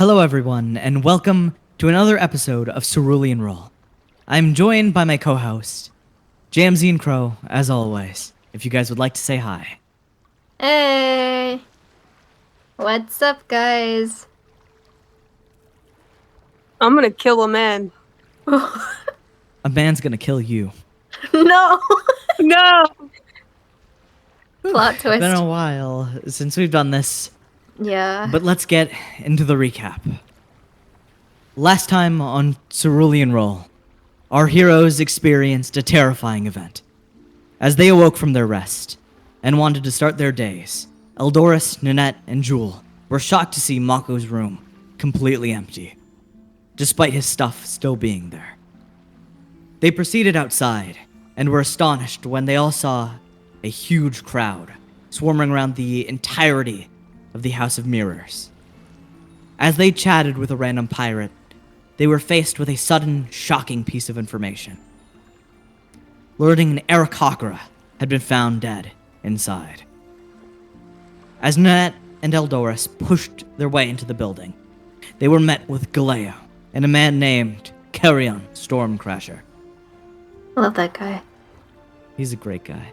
Hello, everyone, and welcome to another episode of Cerulean Roll. I'm joined by my co-host, Jamsy and Crow, as always. If you guys would like to say hi. Hey! What's up, guys? I'm gonna kill a man. A man's gonna kill you. No! No! Plot It's twist. been a while since we've done this, Yeah. but let's get into the recap. Last time on Cerulean Roll, our heroes experienced a terrifying event. As they awoke from their rest and wanted to start their days, Eldoris, Nanette, and Jewel were shocked to see Mako's room completely empty, despite his stuff still being there. They proceeded outside and were astonished when they all saw a huge crowd swarming around the entirety of the House of Mirrors. As they chatted with a random pirate, they were faced with a sudden, shocking piece of information. Learning an Aarakocra had been found dead inside. As Nanette and Eldoris pushed their way into the building, they were met with Galeo and a man named Carrion Stormcrasher. Love that guy. He's a great guy.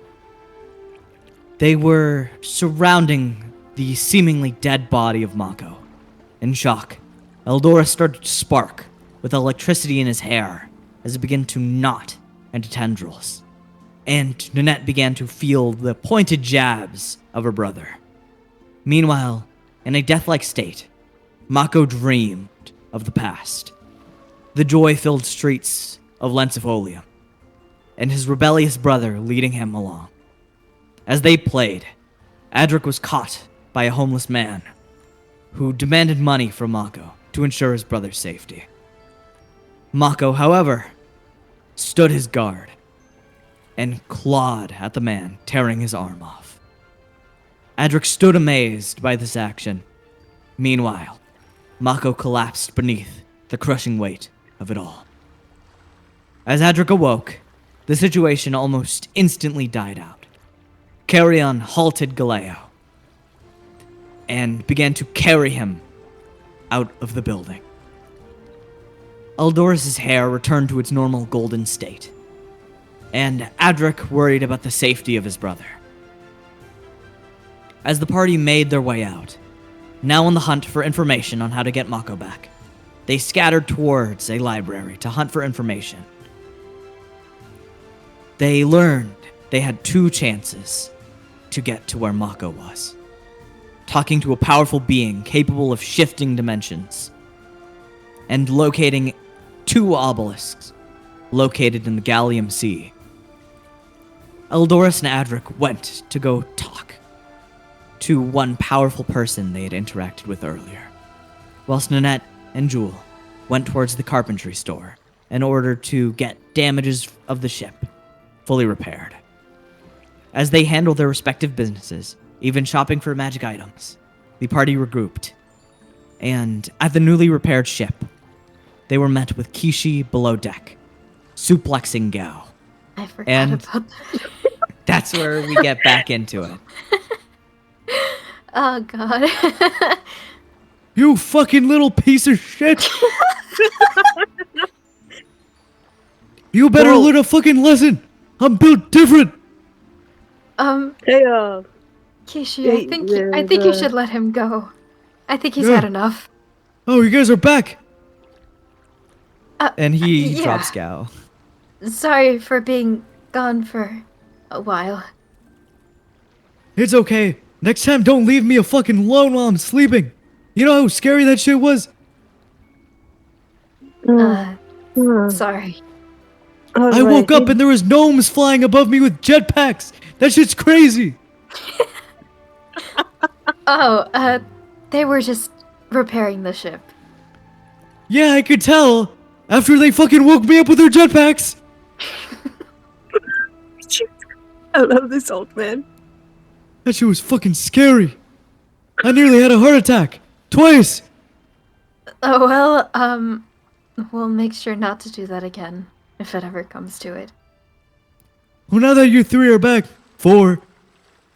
They were surrounding the seemingly dead body of Mako. In shock, Eldoris started to spark with electricity in his hair as it began to knot into tendrils. And Nanette began to feel the pointed jabs of her brother. Meanwhile, in a death-like state, Mako dreamed of the past. The joy-filled streets of Lensifolium, and his rebellious brother leading him along. As they played, Adric was caught by a homeless man who demanded money from Mako to ensure his brother's safety. Mako, however, stood his guard and clawed at the man, tearing his arm off. Adric stood amazed by this action. Meanwhile, Mako collapsed beneath the crushing weight of it all. As Adric awoke, the situation almost instantly died out. Carrion halted Galeo and began to carry him out of the building. Eldoris' hair returned to its normal golden state, and Adric worried about the safety of his brother. As the party made their way out, now on the hunt for information on how to get Mako back, they scattered towards a library to hunt for information. They learned they had two chances to get to where Mako was. Talking to a powerful being capable of shifting dimensions, and locating two obelisks located in the Gallium Sea. Eldoris and Adric went to go talk to one powerful person they had interacted with earlier, whilst Nanette and Jewel went towards the carpentry store in order to get damages of the ship fully repaired. As they handled their respective businesses, even shopping for magic items, the party regrouped. And at the newly repaired ship, they were met with Kishi below deck, suplexing Gao. I forgot And- about that. That's where we get back into it. Oh, God. You fucking little piece of shit! You better Whoa. learn a fucking lesson! I'm built different! Hey, Kishi, I think you should let him go. I think he's Yeah. had enough. Oh, you guys are back! And he yeah. drops Gao. Sorry for being gone for a while. It's okay. Next time, don't leave me fucking alone while I'm sleeping. You know how scary that shit was? Sorry. I woke up and there was gnomes flying above me with jetpacks. That shit's crazy. Oh, they were just repairing the ship. Yeah, I could tell. After they fucking woke me up with their jetpacks. I love this old man. That shit was fucking scary. I nearly had a heart attack. Twice. Oh, well, we'll make sure not to do that again, if it ever comes to it. Well, now that you three are back, 4,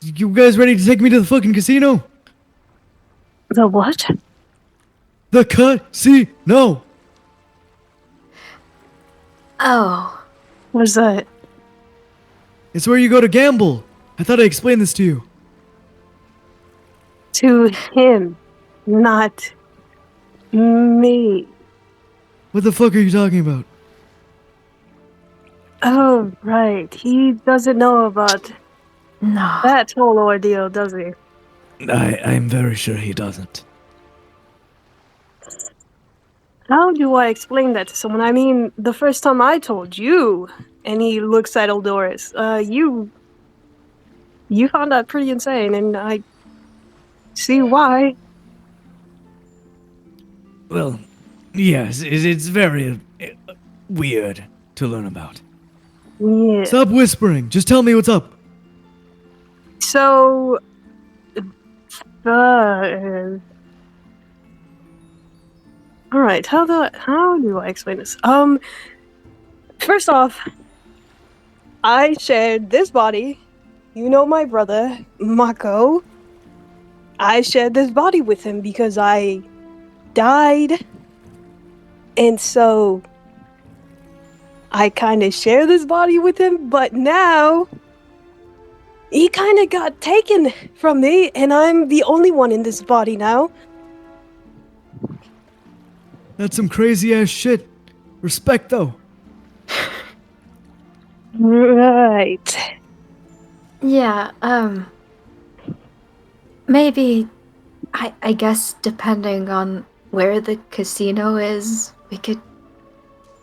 you guys ready to take me to the fucking casino? The what? The casino! Oh. What's that? It's where you go to gamble. I thought I explained this to you. To him, not me. What the fuck are you talking about? Oh, right. He doesn't know about No. that whole ordeal, does he? I'm very sure he doesn't. How do I explain that to someone? I mean, the first time I told you, and he looks at Eldoris, you found that pretty insane, and I see why. Well, yes, it's very weird to learn about. Yeah. Stop whispering. Just tell me what's up. So, all right. How do I explain this? First off, I shared this body. You know my brother, Mako. I shared this body with him because I died. And so I kind of share this body with him, but now he kind of got taken from me, and I'm the only one in this body now. That's some crazy ass shit. Respect though. Right. Yeah, maybe, I guess depending on where the casino is, we could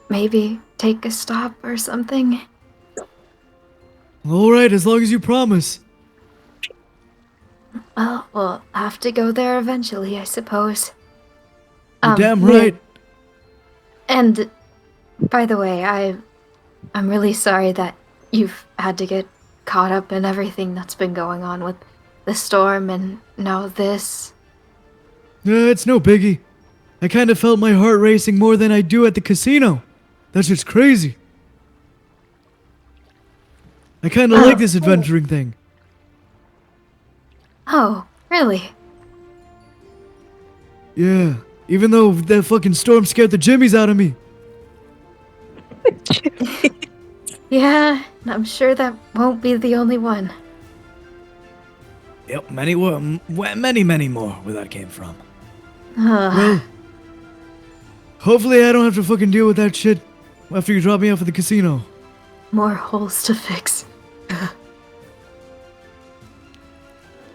maybe take a stop or something. Alright, as long as you promise. Well, we'll have to go there eventually, I suppose. You're damn yeah. right. And, by the way, I'm really sorry that you've had to get caught up in everything that's been going on with the storm and now this. It's no biggie. I kind of felt my heart racing more than I do at the casino. That's just crazy. I kind of like this adventuring thing. Oh, really? Yeah, even though that fucking storm scared the jimmies out of me. Yeah, I'm sure that won't be the only one. Yep, many more where that came from. Ugh. Well, hopefully I don't have to fucking deal with that shit after you drop me off at the casino. More holes to fix.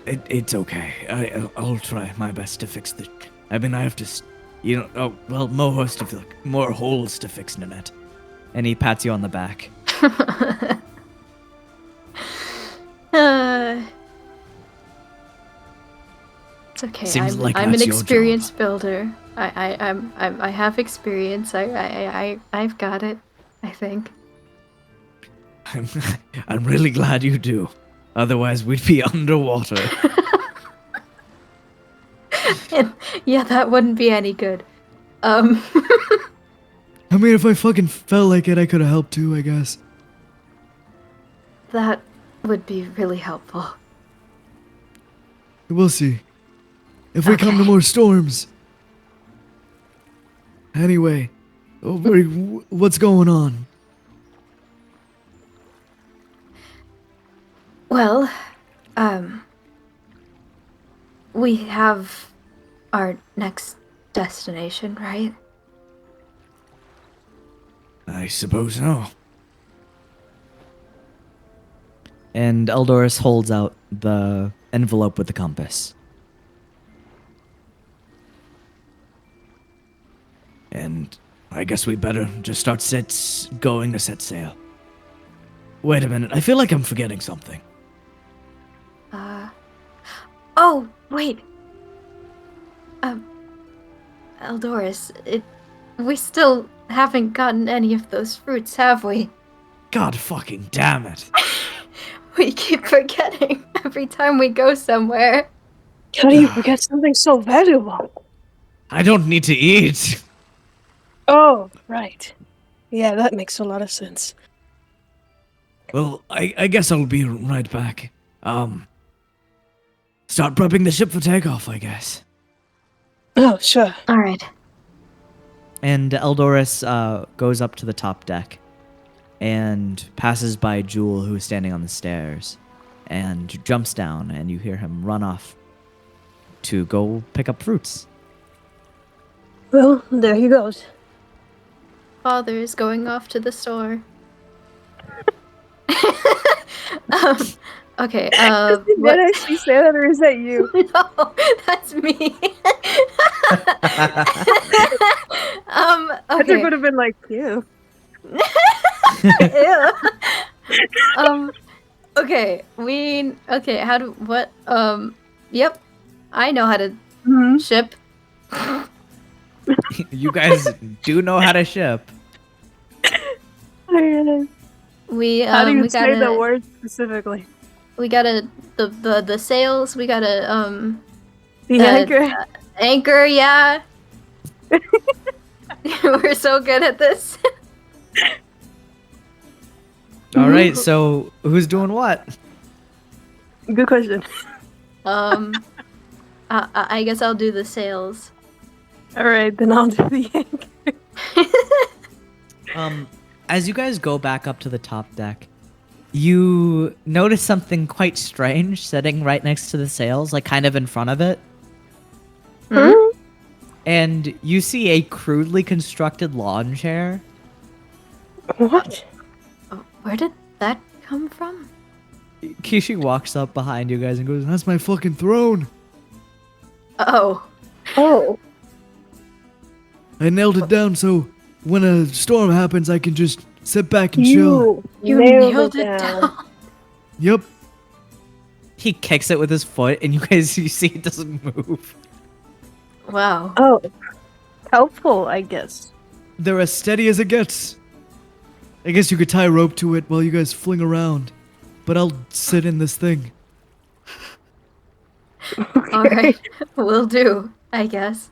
It's okay. I'll try my best to fix the. I mean, I have to, more holes to fix, Nanette. And he pats you on the back. It's okay. Seems like I'm an that's your experienced builder. I have experience. I've got it. I think. I'm really glad you do. Otherwise, we'd be underwater. And, yeah, that wouldn't be any good. I mean, if I fucking felt like it, I could have helped too, I guess. That would be really helpful. We'll see. If we come to Okay. more storms. Anyway, what's going on? Well, we have our next destination, right? I suppose so. And Eldoris holds out the envelope with the compass. And I guess we better just start going to set sail. Wait a minute, I feel like I'm forgetting something. Oh, wait. Eldoris, we still haven't gotten any of those fruits, have we? God fucking damn it. We keep forgetting every time we go somewhere. How do you forget something so valuable? I don't need to eat. Oh, right. Yeah, that makes a lot of sense. Well, I guess I'll be right back. Start prepping the ship for takeoff, I guess. Oh, sure. All right. And Eldoris goes up to the top deck and passes by Jewel, who is standing on the stairs, and jumps down, and you hear him run off to go pick up fruits. Well, there he goes. Father is going off to the store. um, okay. Did What? I actually say that, or is that you? No, that's me. I Okay. would have been like, you. Ew. Okay. Okay. How do what? Yep. I know how to Mm-hmm. ship. You guys do know how to ship. We How do you we say gotta the word specifically? we gotta the sails. We gotta The Uh, anchor. anchor. Yeah. We're so good at this. All right, so who's doing what? Good question. I guess I'll do the sails. All right, then I'll do the anchor. As you guys go back up to the top deck, you notice something quite strange sitting right next to the sails, like kind of in front of it. Hmm? And you see a crudely constructed lawn chair. What? Oh, where did that come from? Kishi walks up behind you guys and goes, "That's my fucking throne. Oh. Oh. I nailed it down so when a storm happens, I can just sit back and chill." You nailed it down. Yep. He kicks it with his foot, and you see it doesn't move. Wow. Oh. Helpful, I guess. They're as steady as it gets. I guess you could tie a rope to it while you guys fling around, but I'll sit in this thing. All right. Will do, I guess.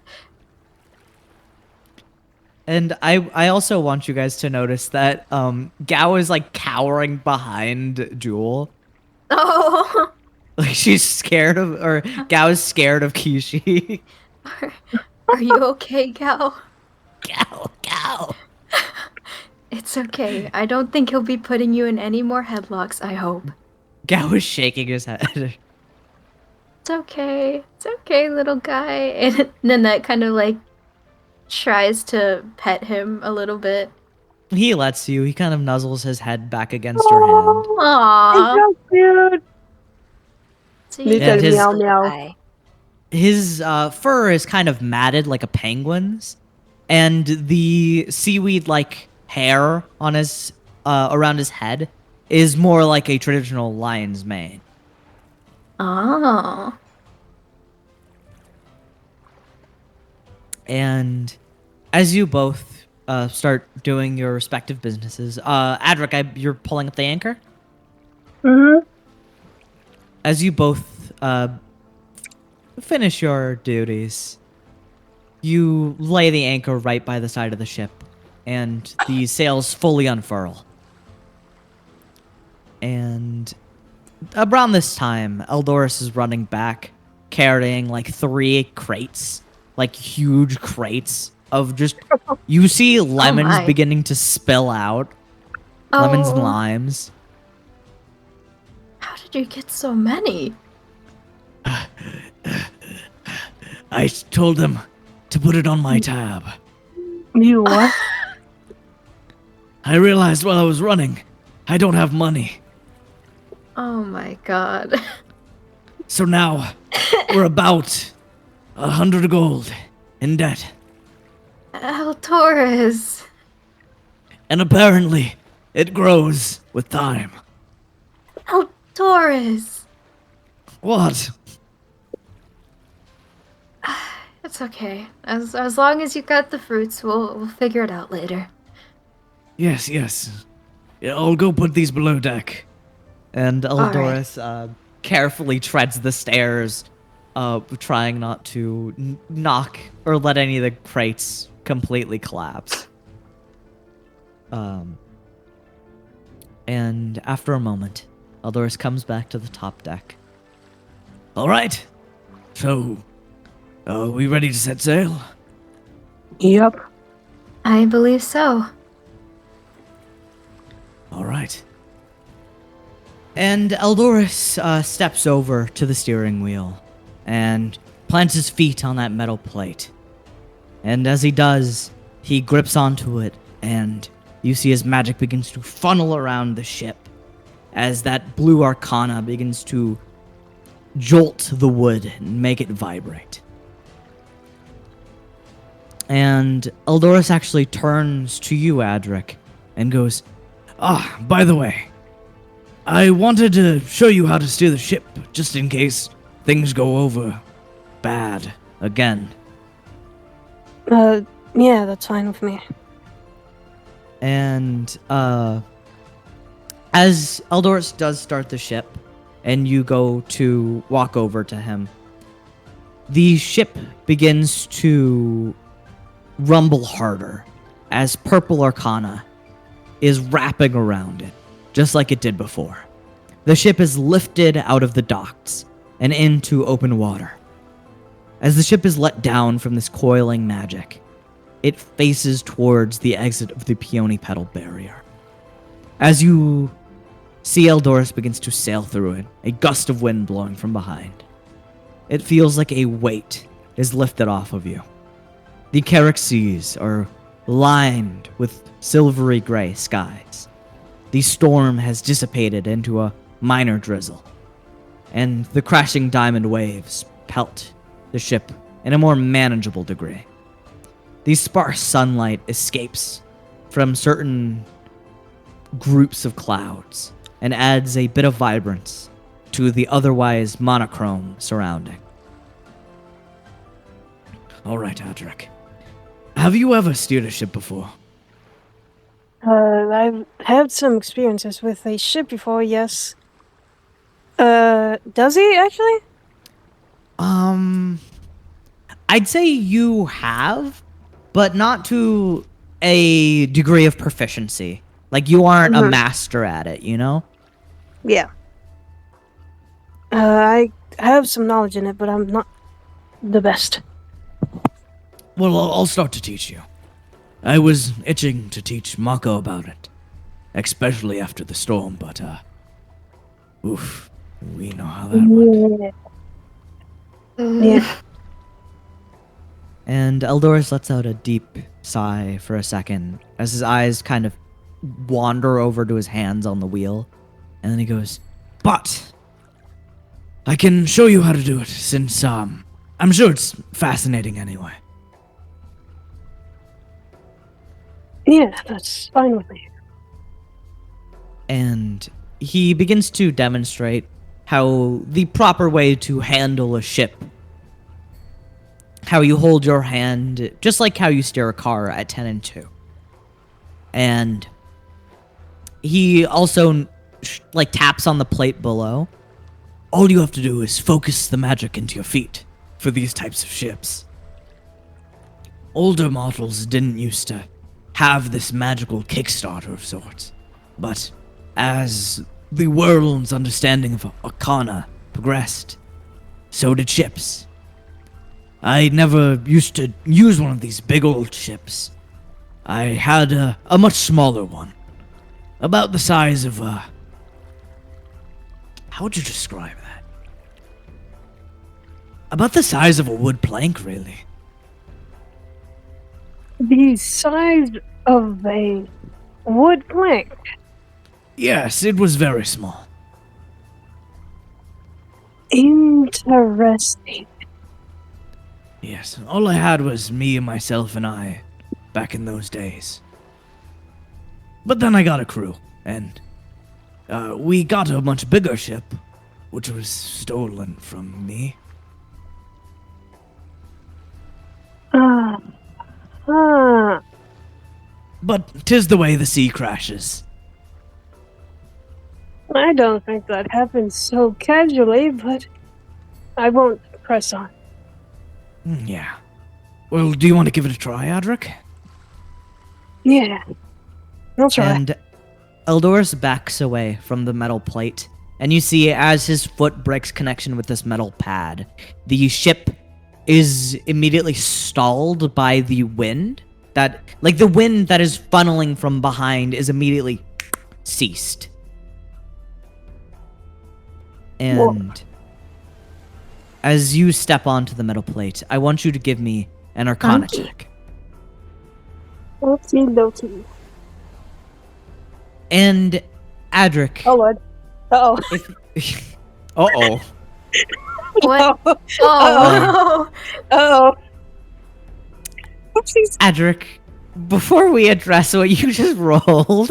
And I also want you guys to notice that Gao is like cowering behind Jewel. Oh. Like she's scared of, or Gao is scared of Kishi. Are you okay, Gal? Gao. It's okay. I don't think he'll be putting you in any more headlocks, I hope. Gao is shaking his head. It's okay. It's okay, little guy. And Nanette kind of like tries to pet him a little bit. He lets you. He kind of nuzzles his head back against her hand. Aww. It's so cute. So He you said just meow, little meow. guy. His fur is kind of matted like a penguin's, and the seaweed-like hair on his around his head is more like a traditional lion's mane. Oh. And as you both start doing your respective businesses, Adric, you're pulling up the anchor. Mm-hmm. As you both finish your duties, you lay the anchor right by the side of the ship, and the sails fully unfurl. And around this time, Eldoris is running back, carrying like 3 crates, like huge crates of just. You see lemons my. beginning to spill out, lemons and Oh. limes. How did you get so many? I told them to put it on my tab. You what? I realized while I was running, I don't have money. Oh my god. So now, we're about 100 gold in debt. El Torres. And apparently, it grows with time. El Torres. What? It's okay. As long as you got the fruits, we'll figure it out later. Yes. Yeah, I'll go put these below deck. And Eldoris carefully treads the stairs, trying not to knock or let any of the crates completely collapse. And after a moment, Eldoris comes back to the top deck. All right, so Are we ready to set sail? Yep. I believe so. All right. And Eldoris steps over to the steering wheel and plants his feet on that metal plate. And as he does, he grips onto it, and you see his magic begins to funnel around the ship as that blue arcana begins to jolt the wood and make it vibrate. And Eldoris actually turns to you, Adric, and goes, by the way, I wanted to show you how to steer the ship, just in case things go over bad again. Yeah, that's fine with me. And, as Eldoris does start the ship, and you go to walk over to him, the ship begins to rumble harder as purple arcana is wrapping around it, just like it did before. The ship is lifted out of the docks and into open water. As the ship is let down from this coiling magic, it faces towards the exit of the peony petal barrier. As you see Eldoris begins to sail through it, a gust of wind blowing from behind. It feels like a weight is lifted off of you. The Carrick seas are lined with silvery gray skies. The storm has dissipated into a minor drizzle, and the crashing diamond waves pelt the ship in a more manageable degree. The sparse sunlight escapes from certain groups of clouds and adds a bit of vibrance to the otherwise monochrome surrounding. All right, Adric. Have you ever steered a ship before? I've had some experiences with a ship before, yes. Does he actually? I'd say you have, but not to a degree of proficiency. Like, you aren't a master at it, you know? Yeah. I have some knowledge in it, but I'm not the best. Well, I'll start to teach you. I was itching to teach Mako about it, especially after the storm, but, oof, we know how that went. Yeah. And Eldoris lets out a deep sigh for a second as his eyes kind of wander over to his hands on the wheel. And then he goes, but I can show you how to do it since, I'm sure it's fascinating anyway. Yeah, that's fine with me. And he begins to demonstrate how the proper way to handle a ship, how you hold your hand, just like how you steer a car at 10 and 2. And he also taps on the plate below. All you have to do is focus the magic into your feet for these types of ships. Older models didn't used to have this magical Kickstarter of sorts, but as the world's understanding of Arcana progressed, so did ships. I never used to use one of these big old ships. I had a much smaller one, about the size of how would you describe that? About the size of a wood plank, really. The size of a wood plank. Yes, it was very small. Interesting. Yes, all I had was me and myself and I back in those days. But then I got a crew, and we got a much bigger ship, which was stolen from me. But 'tis the way the sea crashes. I don't think that happens so casually, but I won't press on. Yeah. Well, do you want to give it a try, Adric? Yeah. I'll try. And Eldoris backs away from the metal plate, and you see as his foot breaks connection with this metal pad, the ship is immediately stalled by the wind. The wind that is funneling from behind is immediately ceased. And as you step onto the metal plate, I want you to give me an Arcana Donkey. check. Oopsie dokie. And Adric. Oh lord. Uh-oh. Uh-oh. What? Oh. Oh. Uh-oh. Oopsies. Adric, before we address what you just rolled,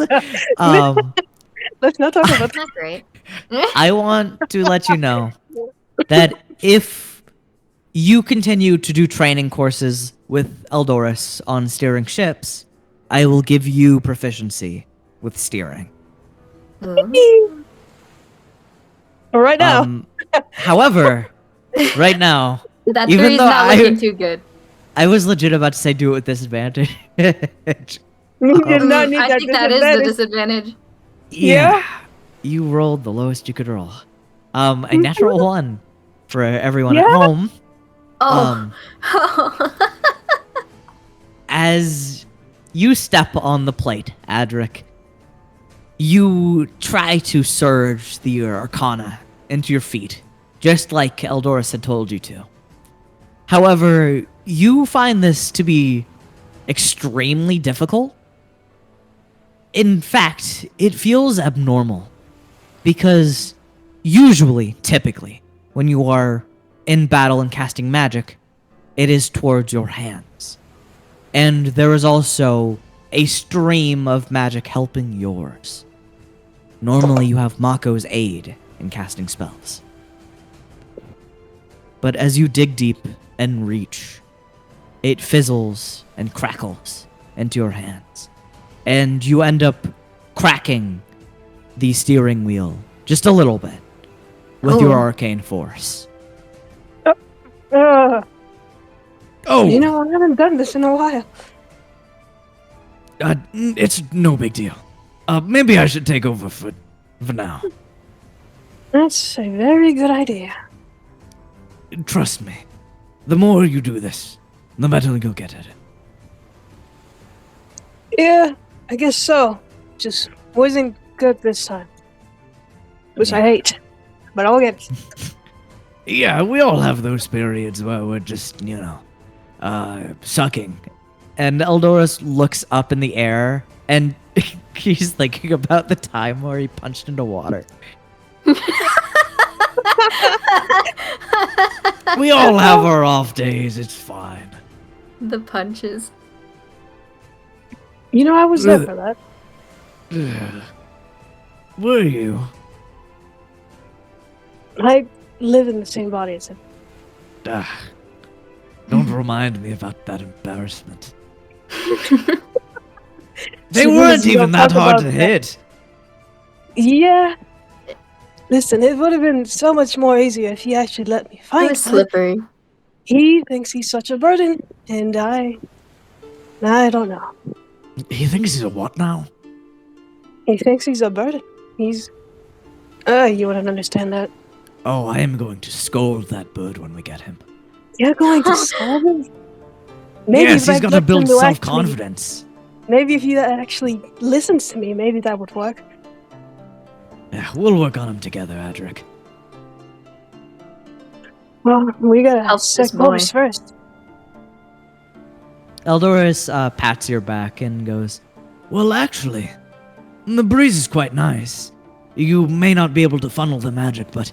Let's not talk about that. Not great. I want to let you know that if you continue to do training courses with Eldoris on steering ships, I will give you proficiency with steering. Ooh. Right now. However, right now, That even three's though not looking too good. I was legit about to say do it with disadvantage. you did not need I that think that is the disadvantage. disadvantage. Yeah? You rolled the lowest you could roll. A natural one for everyone at Yeah. home. Oh. As you step on the plate, Adric, you try to surge the Arcana into your feet, just like Eldoris had told you to. However, you find this to be extremely difficult. In fact, it feels abnormal because usually, typically, when you are in battle and casting magic, it is towards your hands. And there is also a stream of magic helping yours. Normally, you have Mako's aid in casting spells. But as you dig deep and reach, it fizzles and crackles into your hands. And you end up cracking the steering wheel just a little bit with your Oh. arcane force. Oh, Oh, I haven't done this in a while. it's no big deal. Maybe I should take over for now. That's a very good idea. Trust me. The more you do this, the better you'll get at it. Yeah, I guess so. Just wasn't good this time. Which I Yeah. hate. But I'll get it. Yeah, we all have those periods where we're just, sucking. And Eldoris looks up in the air, and he's thinking about the time where he punched into water. We all have our off days, it's fine. The punches. I was there for that. Were you? I live in the same body as him. Don't remind me about that embarrassment. They So weren't let's even not that talk hard about to that. hit. Yeah. Listen, it would have been so much more easier if he actually let me It fight. was but slippery. He thinks he's such a burden, and I don't know. He thinks he's a what now? He thinks he's a burden. He's... you wouldn't understand that. Oh, I am going to scold that bird when we get him. You're going to solve him? Yes, if he's I got to get build him to self-confidence. Maybe if he actually listens to me, maybe that would work. Yeah, we'll work on him together, Adric. Well, we gotta Help set this boy. goals first. Eldoris pats your back and goes, well, actually, the breeze is quite nice. You may not be able to funnel the magic, but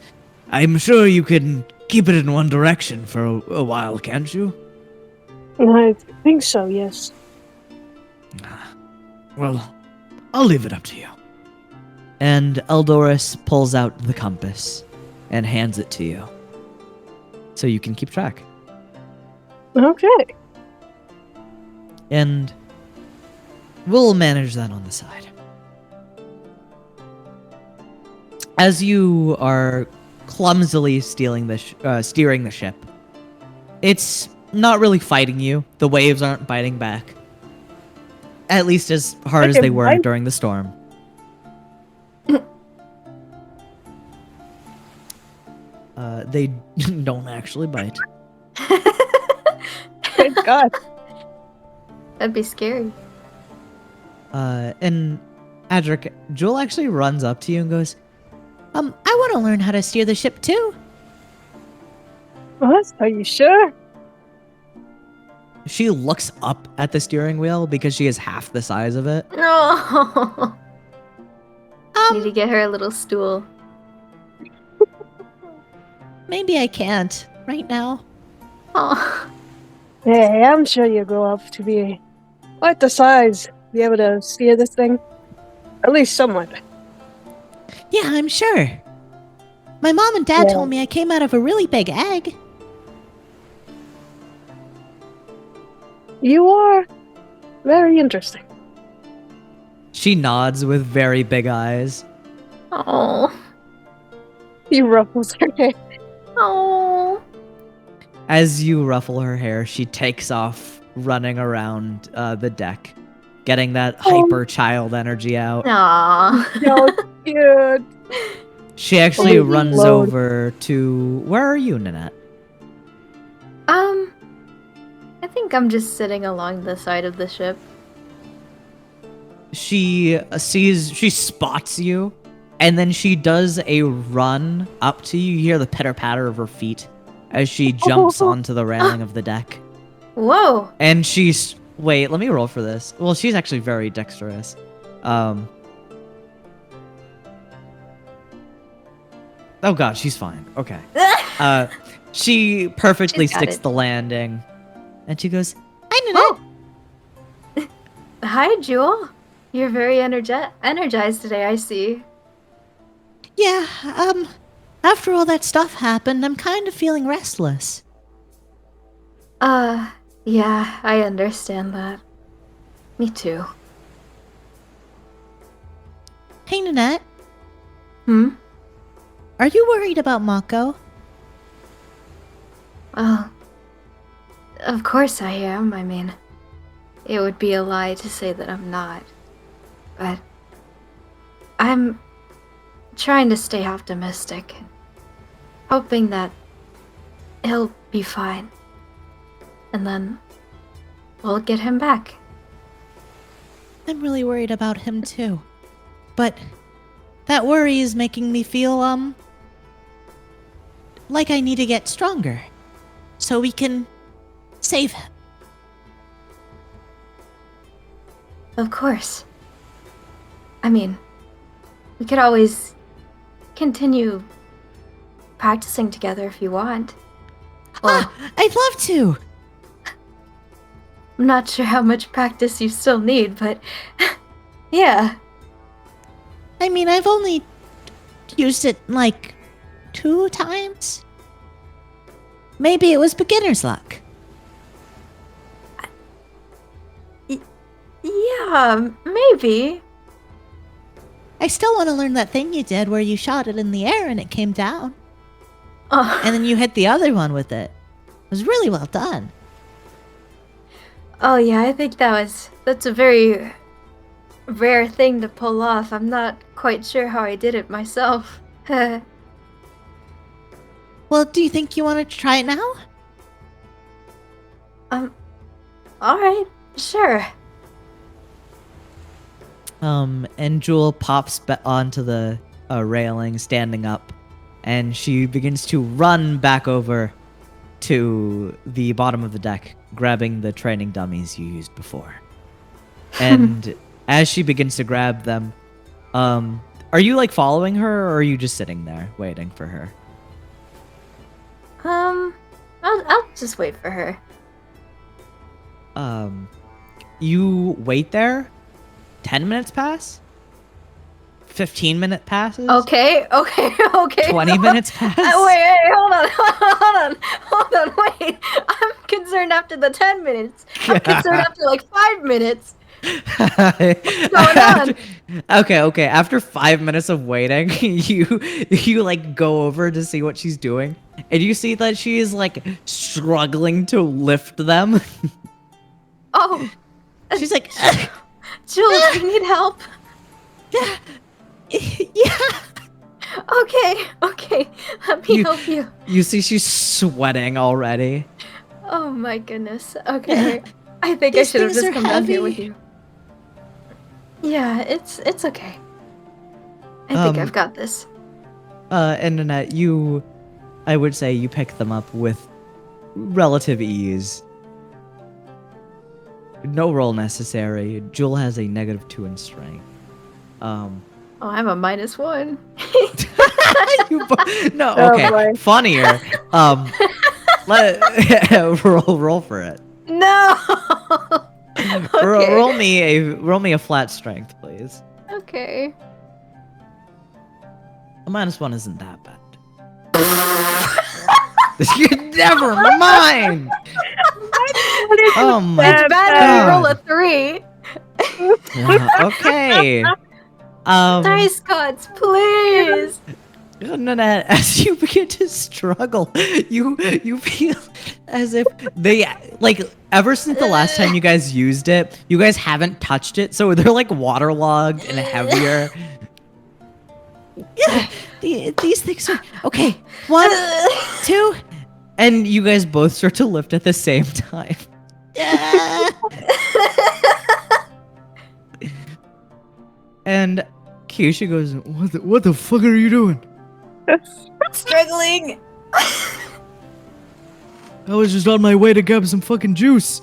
I'm sure you can keep it in one direction for a while, can't you? I think so, yes. Well, I'll leave it up to you. And Eldoris pulls out the compass and hands it to you, so you can keep track. Okay. And we'll manage that on the side. As you are clumsily steering the ship, it's not really fighting you. The waves aren't biting back. At least as hard Like as a they were bite? during the storm. They don't actually bite. Thank God. That'd be scary. And Adric, Jewel actually runs up to you and goes, I want to learn how to steer the ship too. What? Are you sure? She looks up at the steering wheel because she is half the size of it. No. Need to get her a little stool. Maybe I can't right now. Oh. Hey, I'm sure you grow up to be quite the size, be able to steer this thing. At least somewhat. Yeah, I'm sure. My mom and dad Yeah. told me I came out of a really big egg. You are very interesting. She nods with very big eyes. Oh. He ruffles her hair. Oh. As you ruffle her hair, she takes off running around the deck, getting that hyper child energy out. Aw. No, cute. She actually Oh, runs Lord. over to... Where are you, Nanette? I think I'm just sitting along the side of the ship. She spots you, and then she does a run up to you. You hear the pitter-patter of her feet as she jumps onto the railing of the deck. Whoa. And she's... Wait, let me roll for this. Well, she's actually very dexterous. Oh god, she's fine. Okay. She perfectly She's got sticks it. the landing. And she goes, Hi, Nanette. Hi, Jewel. You're very energized today, I see. Yeah, after all that stuff happened, I'm kind of feeling restless. Yeah, I understand that. Me too. Hey, Nanette, Hmm? are you worried about Mako? Well, of course I am. I mean, it would be a lie to say that I'm not. But I'm trying to stay optimistic, hoping that he'll be fine. And then we'll get him back. I'm really worried about him too. But that worry is making me feel, like I need to get stronger. So we can save him. Of course. I mean, we could always continue practicing together if you want. Well, I'd love to. I'm not sure how much practice you still need, but yeah. I mean, I've only used it like 2 times. Maybe it was beginner's luck. Yeah, maybe. I still want to learn that thing you did where you shot it in the air and it came down. Oh, And then you hit the other one with it. It was really well done. oh yeah, I think that's a very rare thing to pull off. I'm not quite sure how I did it myself. Well, do you think you want to try it now? Alright, sure. And Jewel pops onto the railing, standing up, and she begins to run back over to the bottom of the deck, grabbing the training dummies you used before. And as she begins to grab them, are you like following her, or are you just sitting there waiting for her? I'll just wait for her. You wait there. 10 minutes pass. 15 minute passes. Okay. 20 minutes pass. Wait, hold on, wait. I'm concerned after the 10 minutes. I'm concerned after like 5 minutes. What's going on? Okay. After 5 minutes of waiting, you like go over to see what she's doing, and you see that she is like struggling to lift them. Oh, She's like, Jules, do you need help? yeah. Okay, let me help you. You see she's sweating already. Oh my goodness. Okay. I think I These should have things just are come down here with heavy. you. Yeah, it's okay. I think I've got this. And Annette, I would say you pick them up with relative ease. No roll necessary. Jewel has a -2 in strength. Oh, I'm a -1. No, Oh, okay. boy. Funnier. Roll for it. No. Okay. Roll me a flat strength, please. Okay. A -1 isn't that bad. Never mind. Oh my It's bad when you roll a 3. Okay. Dice gods, please. Nanette, as you begin to struggle, you feel as if they ever since the last time you guys used it, you guys haven't touched it, so they're like waterlogged and heavier. These things are okay. 1, 2, and you guys both start to lift at the same time. And Keisha goes, "What the fuck are you doing?" Struggling. I was just on my way to grab some fucking juice.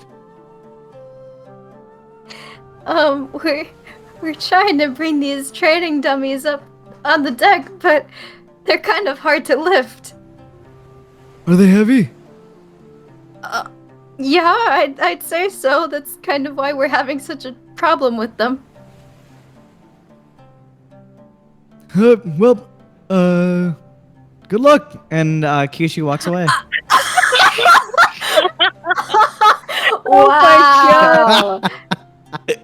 We're trying to bring these trading dummies up on the deck, but they're kind of hard to lift. Are they heavy? Yeah, I'd say so. That's kind of why we're having such a problem with them. Well, good luck. And Kishi walks away. Wow.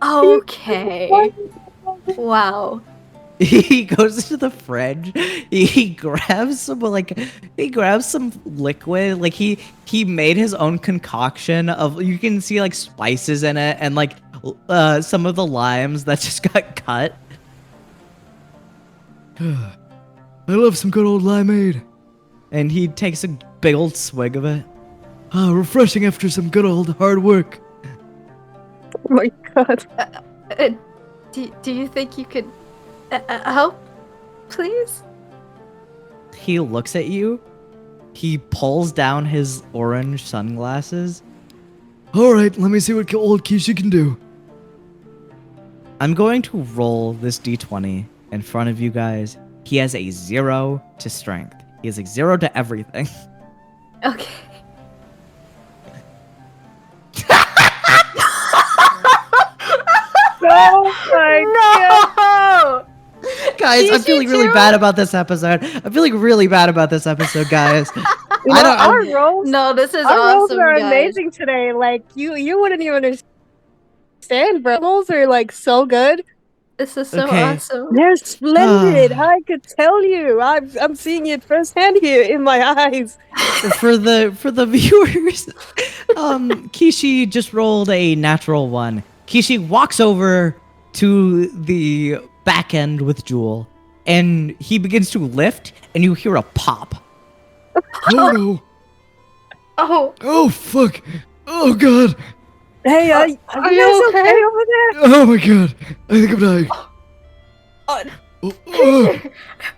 Okay. Wow. He goes into the fridge. He grabs some liquid. Like he made his own concoction of, you can see like spices in it and like some of the limes that just got cut. I love some good old limeade. And he takes a big old swig of it. Refreshing after some good old hard work. Oh my god. Do you think you could help, please? He looks at you. He pulls down his orange sunglasses. All right, let me see what old Keisha can do. I'm going to roll this d20 in front of you guys. He has a 0 to strength. He has a 0 to everything. Okay. Oh my god. No! Guys, I'm feeling really too? bad about this episode. I'm feeling really bad about this episode, guys. You know, our rolls, No, this is our rolls awesome, are guys. amazing today. Like you wouldn't even understand, bro. Rolls are like so good. This is so Okay. awesome. They're splendid. I could tell you. I'm seeing it firsthand here in my eyes. For the viewers, Kishi just rolled a natural 1. Kishi walks over to the back end with Jewel, and he begins to lift, and you hear a pop. Oh no! Oh, Oh fuck! Oh god! Hey, are you are guys you okay okay? over there? Oh my god! I think I'm dying. oh, Oh,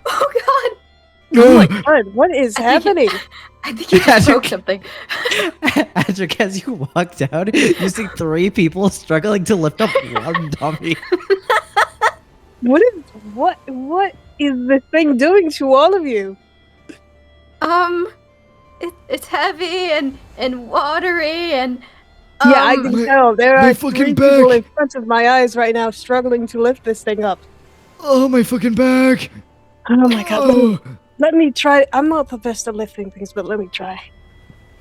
oh god! Oh my god, what is I think happening? I think you just broke something. Adric, as you walked out, you see 3 people struggling to lift up one dummy. What is this thing doing to all of you? It's heavy and watery and Yeah, I can tell. There my are fucking 3 people back. in front of my eyes right now struggling to lift this thing up. Oh my fucking back! Oh my god. Oh. Let me try. I'm not the best at lifting things, but let me try.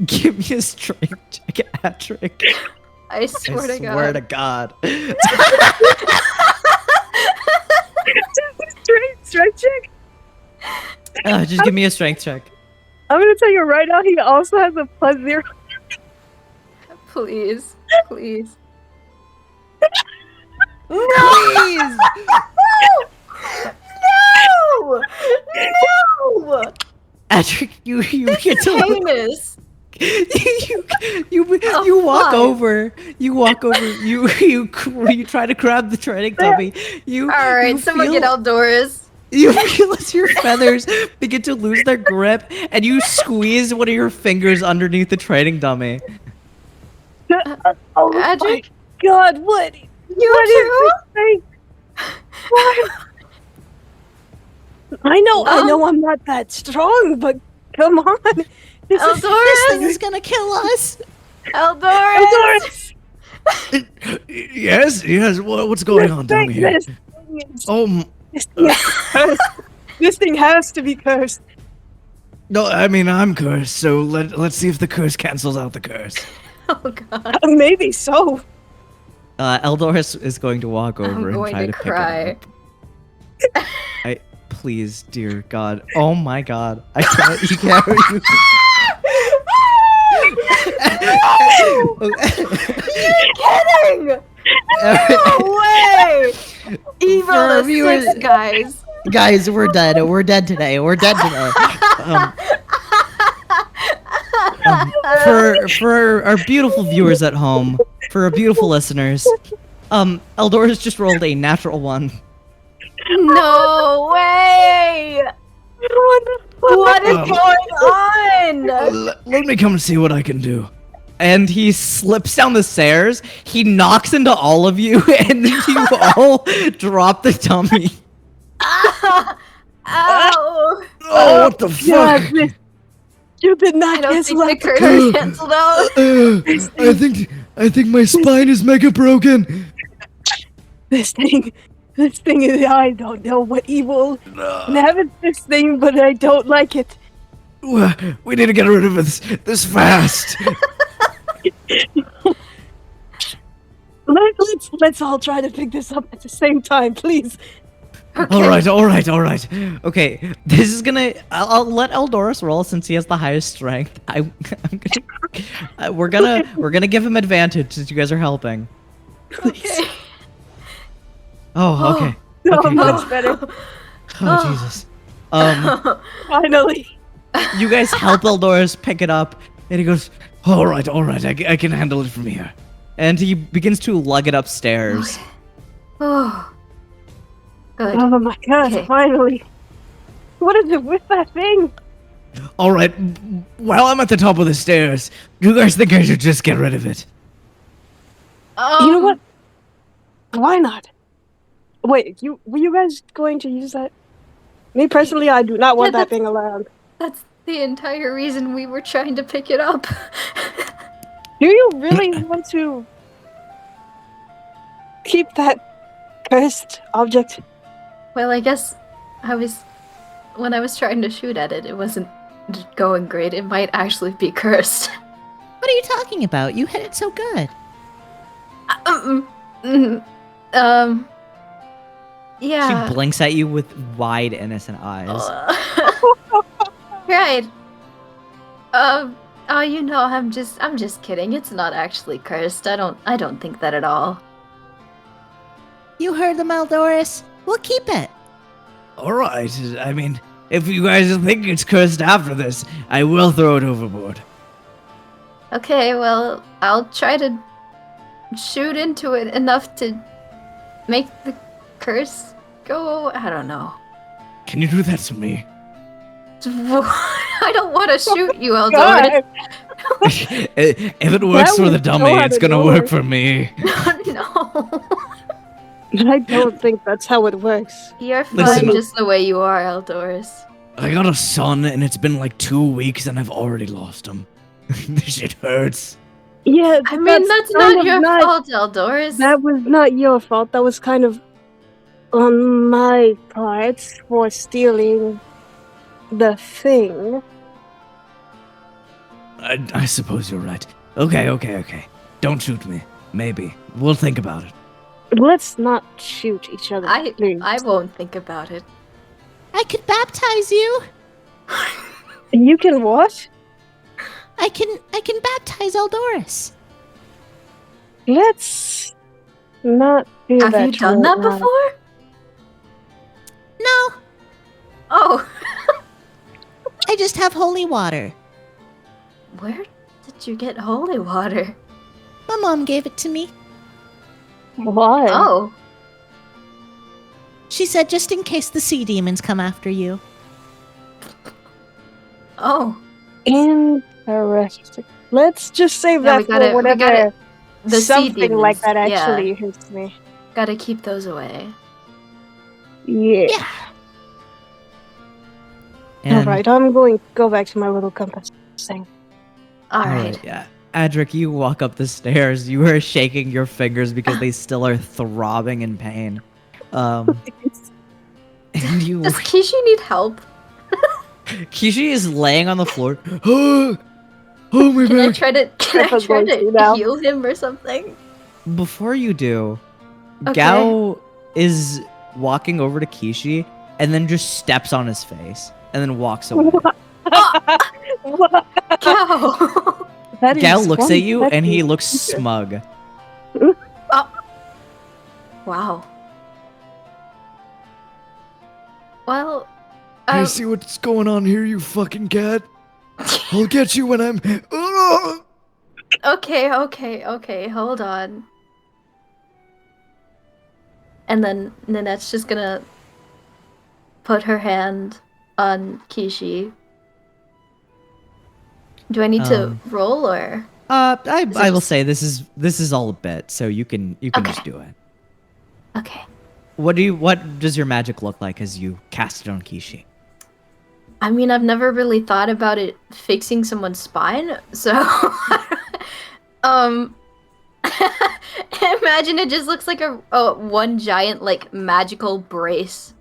Give me a strength check, Adric. I swear to God. Swear to God. Strength check. Just give me a strength check. I'm gonna tell you right now, he also has a +0. Please, please. Please! No! No! Adric, you get to Heinous. you walk fine. over. You walk over. You try to grab the training dummy. You All right, you someone feel, get outdoors. You feel as your feathers begin to lose their grip, and you squeeze one of your fingers underneath the training dummy. Oh my Adric, god, what? you What is too? this thing? What? I know I'm not that strong, but come on. This This thing Eldorus, is gonna kill us. Eldorus. Yes. What's going on down here? This thing is- Oh this thing is cursed. This thing has to be cursed. no, I mean I'm cursed. So let's see if the curse cancels out the curse. Oh god, Maybe so. Eldorus is going to walk over I'm and going try to to cry. pick it up. Please, dear God. Oh my God. I can't. You can't. Kidding! No way! Evil For our is viewers- six, guys. Guys, we're dead. We're dead today. We're dead today. For our beautiful viewers at home, for our beautiful listeners, Eldorus just rolled a natural one. No way! What is going on? Let me come and see what I can do. And he slips down the stairs. He knocks into all of you, and you all drop the dummy. Ow! Oh, what the God, fuck? this stupid I not don't think the curse. curse canceled out. I think my spine is mega broken. This thing is, I don't know what evil inhabits this thing, but I don't like it. We need to get rid of this fast. Let's all try to pick this up at the same time, please. All right. Okay, this is gonna. I'll let Eldorus roll since he has the highest strength. We're gonna give him advantage since you guys are helping. Okay. Oh, okay. So Okay, much good. better. Oh Jesus. Finally. You guys help Eldorus pick it up, and he goes, All right. I can handle it from here. and he begins to lug it upstairs. Oh. Good. Oh my god, Okay. finally. What is it with that thing? All right. While I'm at the top of the stairs, you guys think I should just get rid of it? You know what? Why not? Wait, were you guys going to use that? Me personally, I do not want Yeah, that thing around. That's the entire reason we were trying to pick it up. Do you really want to keep that cursed object? Well, I guess when I was trying to shoot at it, it wasn't going great. It might actually be cursed. What are you talking about? You hit it so good. Yeah. She blinks at you with wide, innocent eyes. Right. Oh, you know, I'm just kidding. It's not actually cursed. I don't think that at all. You heard them, Eldorus. We'll keep it. All right. I mean, if you guys think it's cursed after this, I will throw it overboard. Okay, well, I'll try to shoot into it enough to make the curse go. I don't know. Can you do that to me? I don't want to shoot you, Eldor. God. If it works for the would go dummy, out it's of gonna nowhere. work for me. No. I don't think that's how it works. You're fine Listen. just the way you are, Eldorus. I got a son, and it's been like 2 weeks, and I've already lost him. This shit hurts. Yeah, I mean, that's kind not of your fault, Eldorus. That was not your fault. That was kind of on my part for stealing the thing. I suppose you're right. Okay. Don't shoot me. Maybe. We'll think about it. Let's not shoot each other. please. I won't think about it. I could baptize you. You can what? I can baptize Eldorus. Let's not do that. Have you done that right now. before? No, Oh. I just have holy water. Where did you get holy water? My mom gave it to me. Why? Oh, She said just in case the sea demons come after you. oh. Interesting. Let's just save Yeah, we that gotta- for we whenever gotta- The sea something like demons, that yeah. actually hits me. Gotta keep those away. Yeah. Yeah. And, Alright, I'm going to go back to my little compass thing. Alright. Yeah. Adric, you walk up the stairs. You are shaking your fingers because they still are throbbing in pain. And you, Does Kishi need help? Kishi is laying on the floor. Oh my Can I back! try to Peppa's going to now. heal him or something? Before you do, Okay. Gao is walking over to Kishi and then just steps on his face and then walks away. What? Cow. That Gao is looks one at you and he petty. looks smug. Wow. Well, I see what's going on here, you fucking cat. I'll get you when I'm. Ugh! okay, hold on. And then Nanette's just gonna put her hand on Kishi. Do I need to roll or? I will just- say this is all a bit, so you can Okay. just do it. Okay. What does your magic look like as you cast it on Kishi? I mean, I've never really thought about it fixing someone's spine, so imagine it just looks like a one giant like magical brace.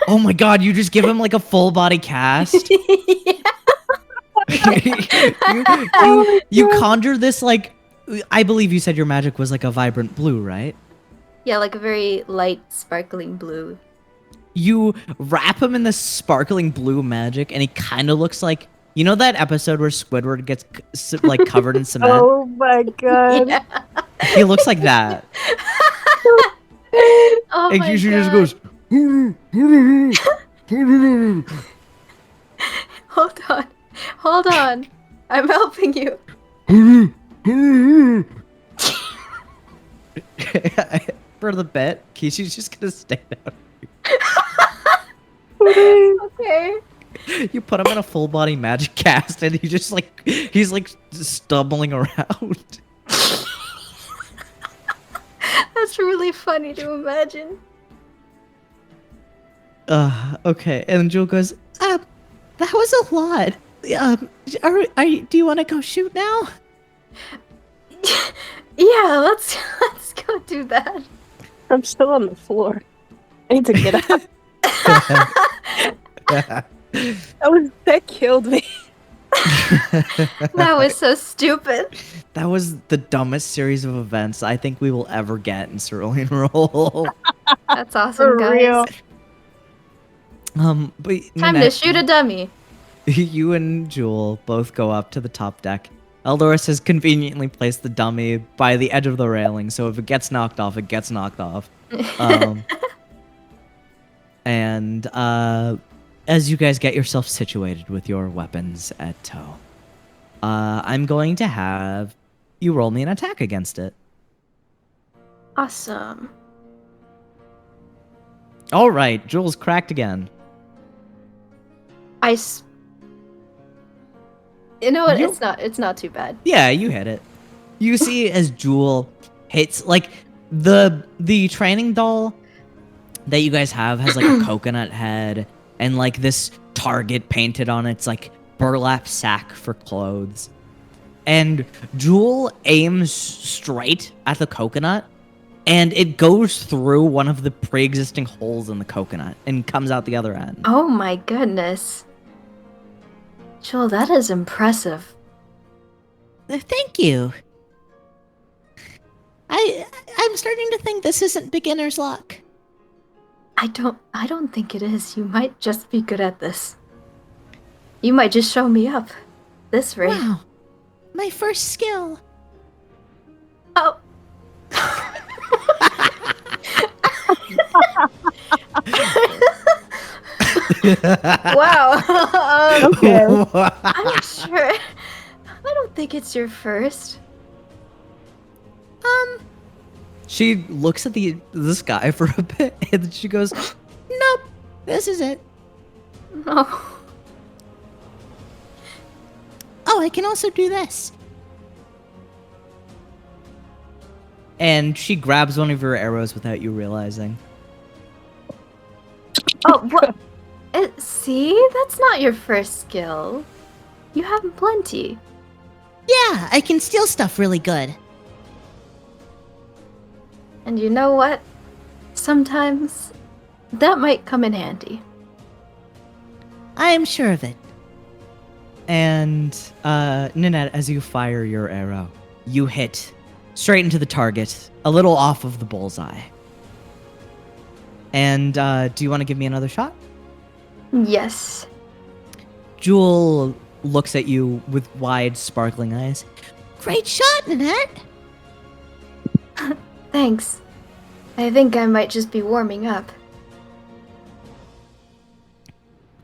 Oh my god, you just give him like a full body cast? you conjure this like I believe you said your magic was like a vibrant blue, right? Yeah, like a very light, sparkling blue. You wrap him in this sparkling blue magic, and he kind of looks like that episode where Squidward gets like covered in cement. Oh my god. Yeah. He looks like that. Oh And my Kishi just God. goes. Hold on. I'm helping you. For the bet, Kishi's just gonna stay down. Okay. You put him in a full body magic cast, and he's like stumbling around. That's really funny to imagine. Okay. And Jewel goes, That was a lot. Do you want to go shoot now? Yeah, let's go do that. I'm still on the floor. I need to get up. That killed me. That was so stupid. that was the dumbest series of events I think we will ever get in Cerulean Roll. That's awesome, For guys. real. But Time to Nanette, shoot a dummy. You and Jewel both go up to the top deck. Eldoris has conveniently placed the dummy by the edge of the railing, so if it gets knocked off, it gets knocked off. And as you guys get yourself situated with your weapons at tow, I'm going to have you roll me an attack against it. Awesome. All right, Jewel's cracked again. You know what? You- It's not too bad. Yeah, you hit it. You see as Jewel hits like the training doll that you guys have has like a coconut head and like this target painted on its like burlap sack for clothes. And Jewel aims straight at the coconut and it goes through one of the pre-existing holes in the coconut and comes out the other end. Oh my goodness. Joel, that is impressive. Thank you. I'm starting to think this isn't beginner's luck. I don't think it is. You might just be good at this. You might just show me up. This rate. Wow. My first skill. Oh. Wow. Okay. I'm sure. I don't think it's your first. She looks at the sky for a bit, and then she goes, Nope. This is it. No. Oh, I can also do this. and she grabs one of your arrows without you realizing. Oh, what? See? That's not your first skill. You have plenty. Yeah, I can steal stuff really good. And you know what? Sometimes that might come in handy. I am sure of it. And, Ninette, as you fire your arrow, you hit straight into the target, a little off of the bullseye. And, do you want to give me another shot? Yes. Jewel looks at you with wide, sparkling eyes. Great shot, Nanette. Thanks. I think I might just be warming up.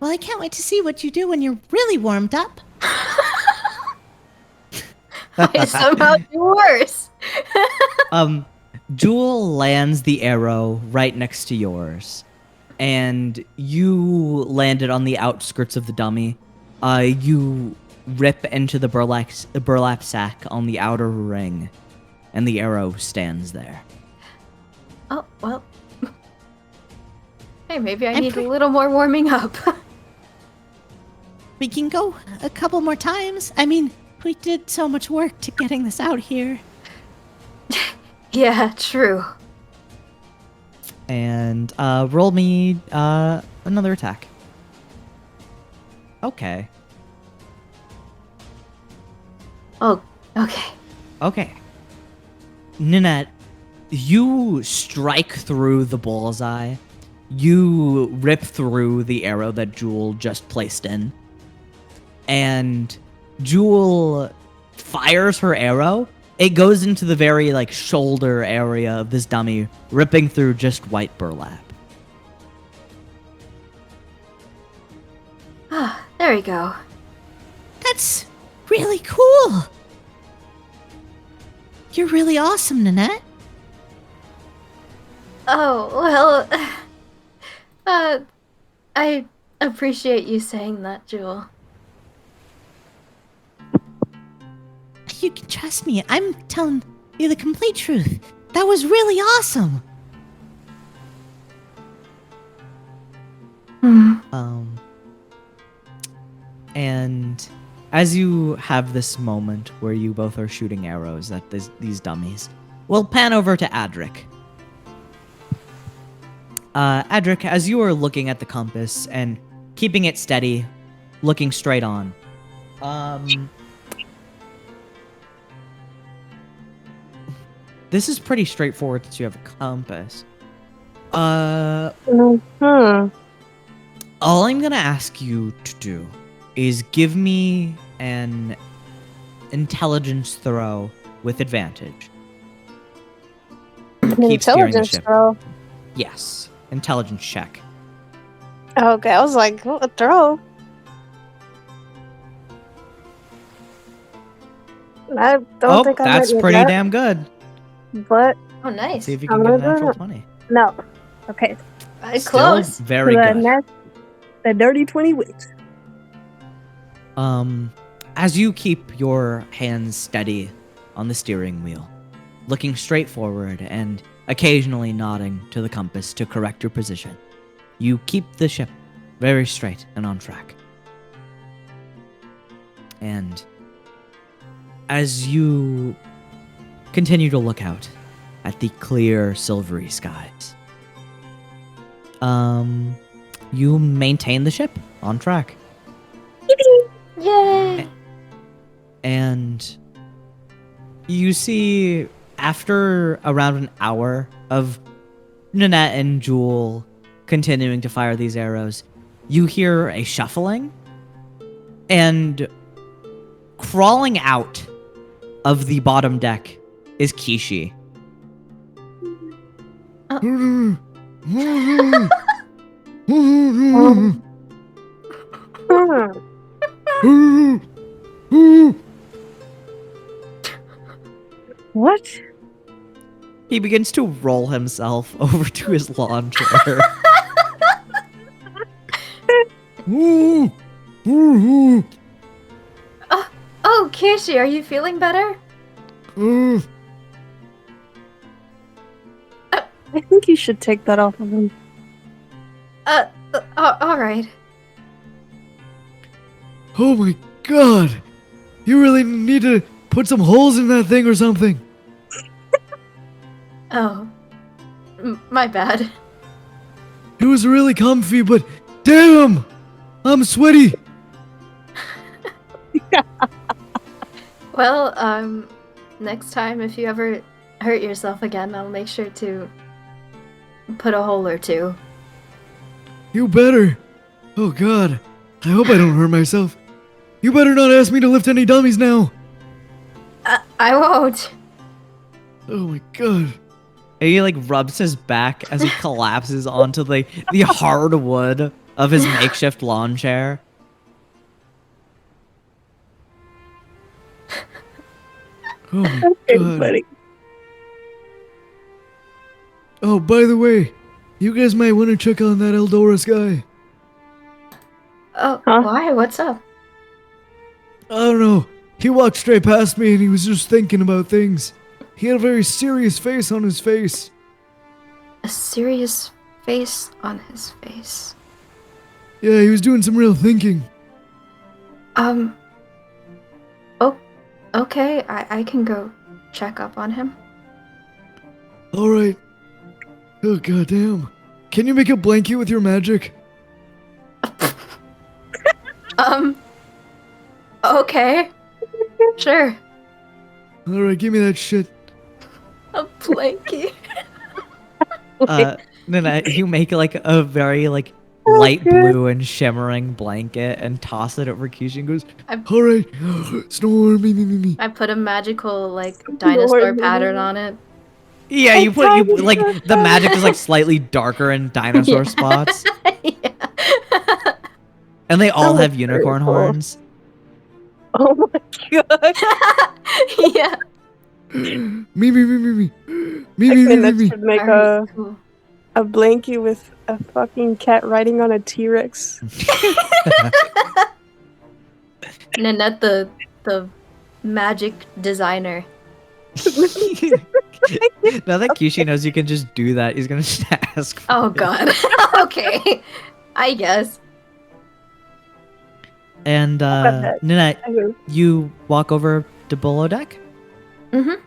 Well, I can't wait to see what you do when you're really warmed up. I somehow do worse. Jewel lands the arrow right next to yours, and you land it on the outskirts of the dummy. You rip into the burlap sack on the outer ring, and the arrow stands there. Oh, well. Hey, maybe I need a little more warming up. We can go a couple more times. I mean, we did so much work to getting this out here. Yeah, true. And roll me another attack. Okay. Oh, okay. Okay. Ninette, you strike through the bullseye. You rip through the arrow that Jewel just placed in. And Jewel fires her arrow. It goes into the very, shoulder area of this dummy, ripping through just white burlap. Ah, there we go. That's really cool. You're really awesome, Nanette. Oh, well, I appreciate you saying that, Jewel. You can trust me. I'm telling you the complete truth. That was really awesome. And as you have this moment where you both are shooting arrows at these dummies, we'll pan over to Adric. Adric, as you are looking at the compass and keeping it steady, looking straight on, this is pretty straightforward that you have a compass. All I'm gonna ask you to do is give me an intelligence throw with advantage. An Keep steering the intelligence ship. throw. Yes, intelligence check. Okay, I was like, what a throw. I don't think I'm that's ready pretty yet, damn good. But Oh, Let's nice. see if you I'm can get a gonna do natural it. 20. no. Okay. Still Close. very good. The dirty 20 wins. As you keep your hands steady on the steering wheel, looking straight forward and occasionally nodding to the compass to correct your position, you keep the ship very straight and on track. And as you continue to look out at the clear, silvery skies, you maintain the ship on track. Yay! And you see, after around an hour of Nanette and Jewel continuing to fire these arrows, you hear a shuffling, and crawling out of the bottom deck is Kishi. What? He begins to roll himself over to his lawn chair. Oh, Kishi, are you feeling better? I think you should take that off of him. Alright. Oh my god! You really need to put some holes in that thing or something. Oh. My bad. It was really comfy, but damn! I'm sweaty. Well, next time if you ever hurt yourself again, I'll make sure to put a hole or two. You better. Oh god. I hope I don't hurt myself. You better not ask me to lift any dummies now. I won't. Oh my god. And he like rubs his back as he collapses onto the hard wood of his makeshift lawn chair. Oh my Okay, god. buddy. Oh, by the way, you guys might want to check on that Eldoris guy. Oh, Huh? why? What's up? I don't know. He walked straight past me and he was just thinking about things. He had a very serious face on his face. A serious face on his face. Yeah, he was doing some real thinking. Oh, okay, I can go check up on him. Alright. Oh goddamn. Can you make a blanket with your magic? Okay. Sure. Alright, give me that shit. A blankie. Then you make like a very like light blue and shimmering blanket and toss it over Kishi and goes, Alright. Snore me. I put a magical, like, dinosaur Lord, pattern no. on it. yeah, you put like the magic is like slightly darker in dinosaur spots, Yeah. and they all That have looks unicorn very cool. horns. Oh my god. Yeah. Me. Okay, let's Me. make Alright, cool. a blankie with a fucking cat riding on a T-Rex. Nanette, the magic designer. Now that Kishi knows you can just do that, he's gonna just ask. For Oh it. god. Okay. I guess. And that. Nanette, Okay. you walk over to below deck. Mm-hmm.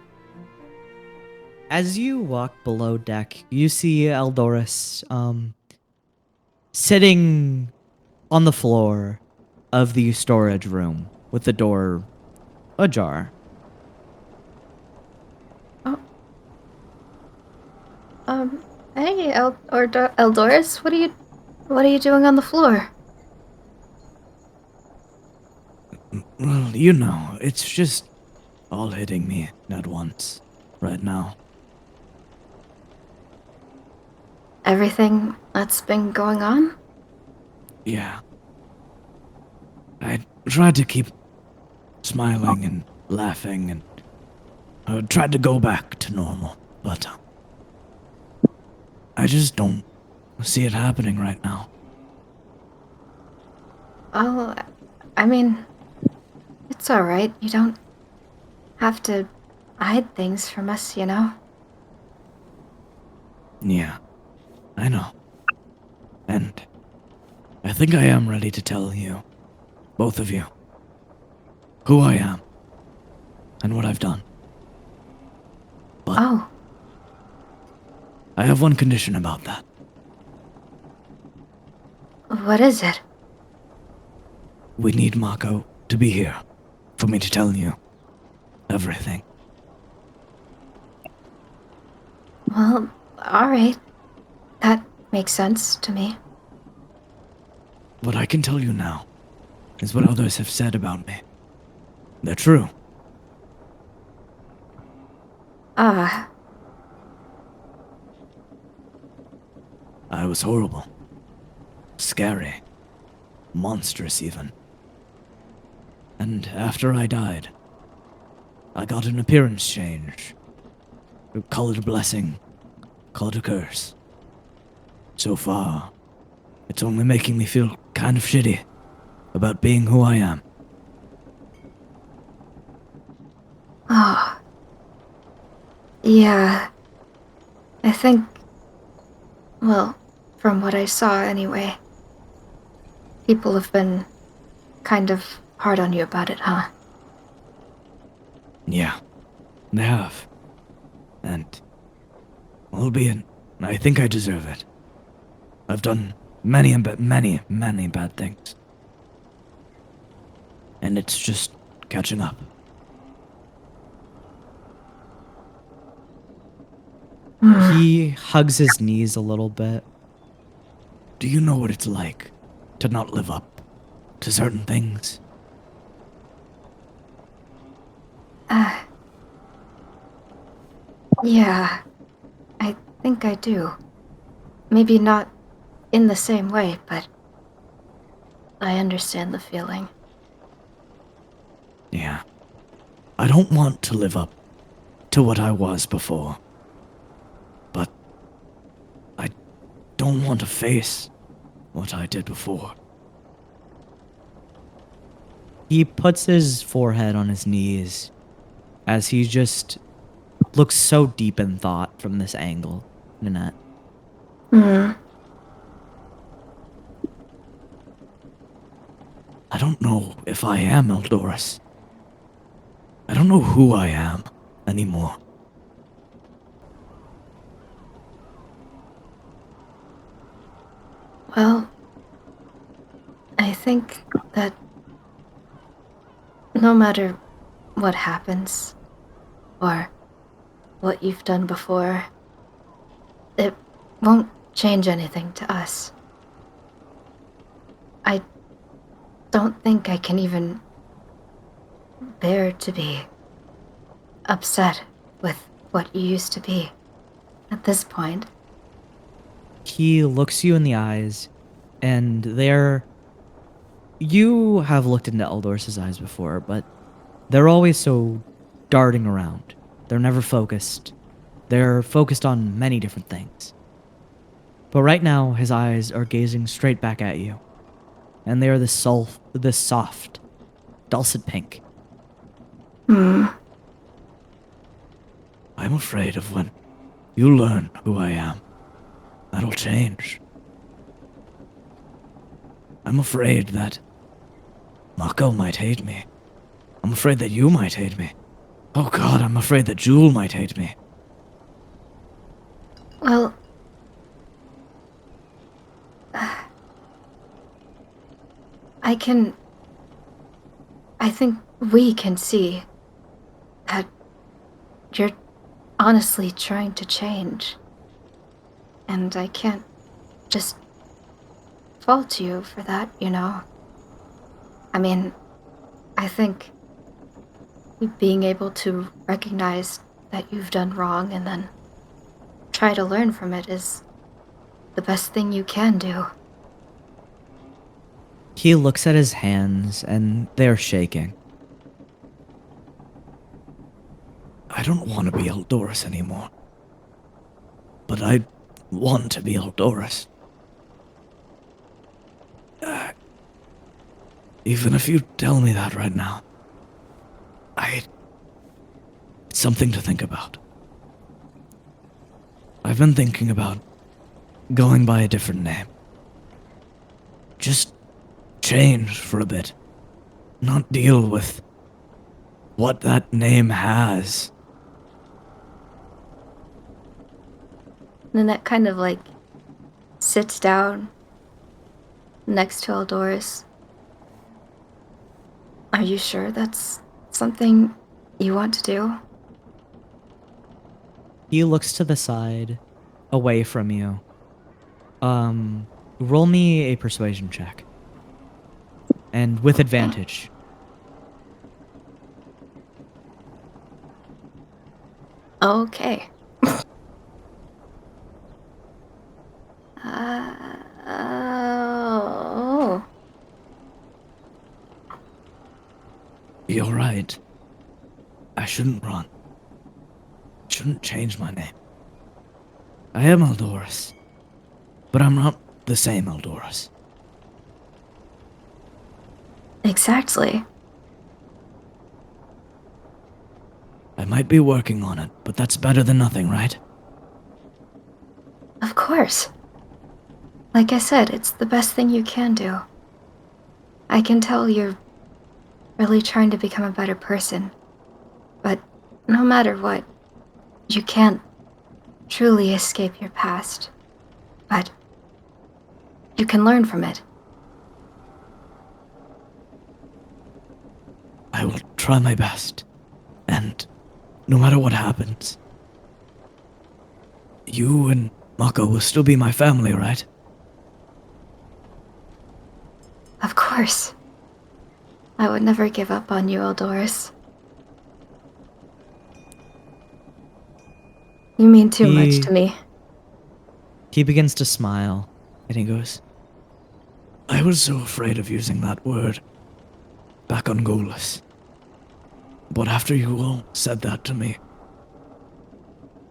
As you walk below deck, you see Eldoris sitting on the floor of the storage room with the door ajar. Hey, Eldoris, what are you doing on the floor? Well, you know, it's just all hitting me at once right now. Everything that's been going on? Yeah. I tried to keep smiling and laughing and tried to go back to normal, but I just don't see it happening right now. Oh, I mean, it's alright. You don't have to hide things from us, you know? Yeah, I know. And I think I am ready to tell you, both of you, who I am and what I've done. But Oh, I have one condition about that. what is it? We need Mako to be here for me to tell you everything. Well, alright. That makes sense to me. What I can tell you now is what others have said about me. They're true. Ah, I was horrible. Scary. Monstrous, even. And after I died, I got an appearance change Call it a blessing, call it a curse. So far, it's only making me feel kind of shitty about being who I am. Oh. Yeah. I think. Well, from what I saw anyway, people have been kind of hard on you about it, huh? Yeah, they have. And, albeit, I think I deserve it. I've done many bad things. And it's just catching up. He hugs his knees a little bit. Do you know what it's like to not live up to certain things? Yeah. I think I do. Maybe not in the same way, but I understand the feeling. Yeah. I don't want to live up to what I was before. But I don't want to face what I did before. He puts his forehead on his knees as he just looks so deep in thought from this angle, Nanette. I don't know if I am Eldorus. I don't know who I am anymore. Well, I think that no matter what happens, or what you've done before, it won't change anything to us. I don't think I can even bear to be upset with what you used to be at this point. He looks you in the eyes, and you have looked into Eldorus's eyes before, but they're always so darting around. They're never focused. They're focused on many different things. But right now, his eyes are gazing straight back at you, and they are this soft, dulcet pink. I'm afraid of when you learn who I am. That'll change. I'm afraid that Mako might hate me. I'm afraid that you might hate me. Oh god, I'm afraid that Jewel might hate me. Well, I think we can see that you're honestly trying to change. And I can't just fault you for that, you know? I mean, I think being able to recognize that you've done wrong and then try to learn from it is the best thing you can do. He looks at his hands, and they're shaking. I don't want to be Eldorus anymore. But I want to be Eldorus. Even if you tell me that right now, it's something to think about. I've been thinking about going by a different name. Just change for a bit. Not deal with what that name has. Nanette kind of sits down next to Eldorus. Are you sure that's something you want to do? He looks to the side, away from you. Roll me a persuasion check. And with advantage. Okay. Oh. You're right. I shouldn't run. shouldn't change my name. I am Eldorus, but I'm not the same Eldorus. Exactly. I might be working on it, but that's better than nothing, right? Of course. Like I said, it's the best thing you can do. I can tell you're really trying to become a better person. But no matter what, you can't truly escape your past. But you can learn from it. I will try my best. And no matter what happens, you and Mako will still be my family, right? Of course. I would never give up on you, Eldorus. You mean too much to me. He begins to smile, and he goes, I was so afraid of using that word back on Golas. But after you all said that to me,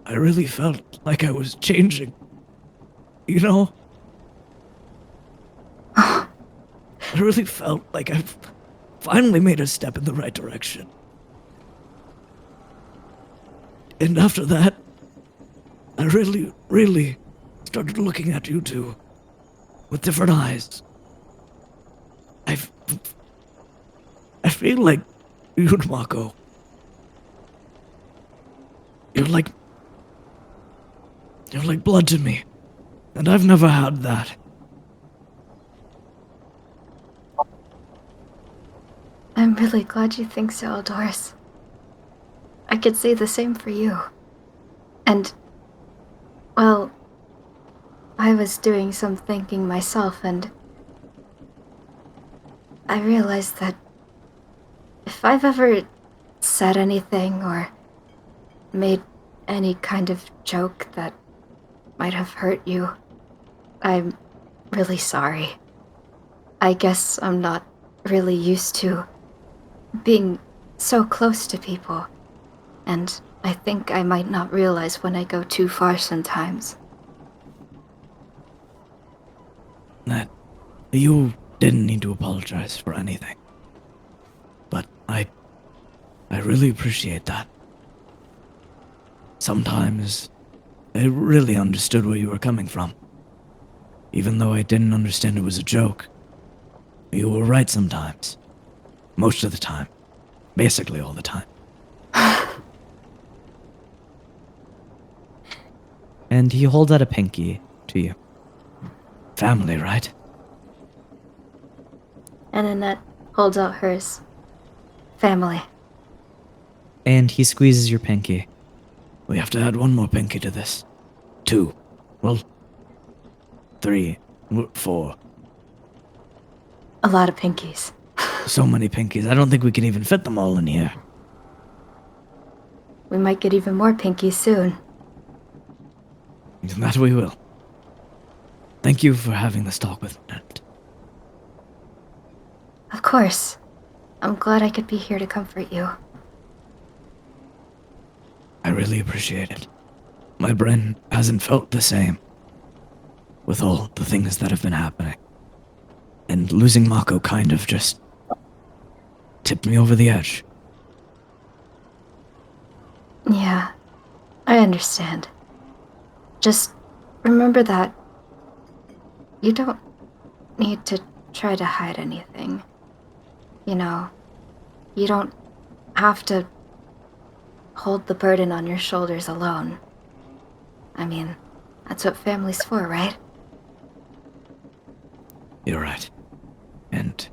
I really felt like I was changing. You know? I really felt like I've finally made a step in the right direction. And after that, I really started looking at you two with different eyes. I feel like you and Mako. You're like blood to me, and I've never had that. I'm really glad you think so, Eldorus. I could say the same for you. And, well, I was doing some thinking myself, and I realized that if I've ever said anything or made any kind of joke that might have hurt you, I'm really sorry. I guess I'm not really used to being so close to people, and I think I might not realize when I go too far sometimes. That you didn't need to apologize for anything. But I really appreciate that. Sometimes I really understood where you were coming from. Even though I didn't understand it was a joke. You were right sometimes. Most of the time. Basically all the time. and he holds out a pinky to you. Family, right? And Annette holds out hers. Family. And he squeezes your pinky. We have to add one more pinky to this. 2. Well, 3. 4. A lot of pinkies. So many pinkies. I don't think we can even fit them all in here. We might get even more pinkies soon. That we will. Thank you for having this talk with me. Of course. I'm glad I could be here to comfort you. I really appreciate it. My brain hasn't felt the same with all the things that have been happening. And losing Mako kind of just tipped me over the edge. Yeah, I understand. Just remember that you don't need to try to hide anything. You know, you don't have to hold the burden on your shoulders alone. I mean, that's what family's for, right? You're right. And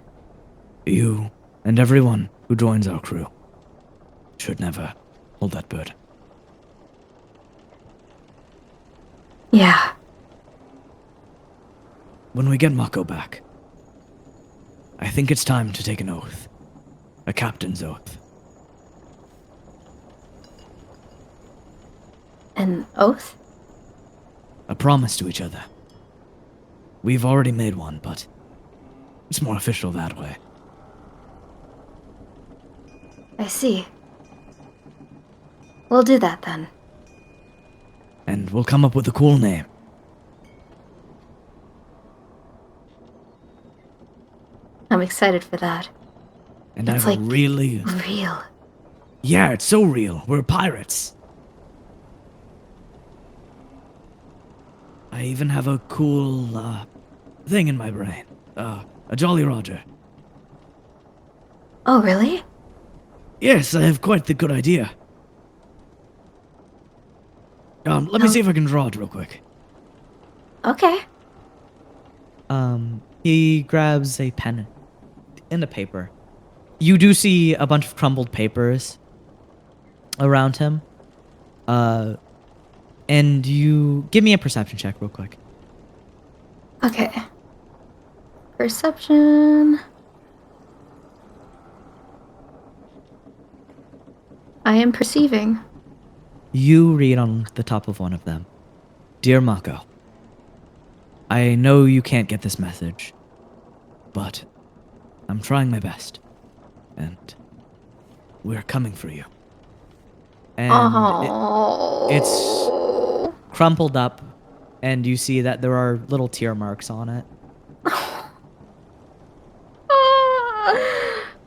you and everyone who joins our crew should never hold that burden. Yeah. When we get Mako back, I think it's time to take an oath. A captain's oath. An oath? A promise to each other. We've already made one, but it's more official that way. I see. We'll do that then. and we'll come up with a cool name. I'm excited for that. And I It's have a like really... real. Yeah, it's so real. We're pirates. I even have a cool, thing in my brain. A Jolly Roger. Oh, really? Yes, I have quite the good idea. Let me see if I can draw it real quick. Okay. He grabs a pen and a paper. You do see a bunch of crumbled papers around him. And you give me a perception check real quick. Okay. Perception. I am perceiving. You read on the top of one of them. Dear Mako, I know you can't get this message, but I'm trying my best, and we're coming for you. And it's Oh. crumpled up, and you see that there are little tear marks on it.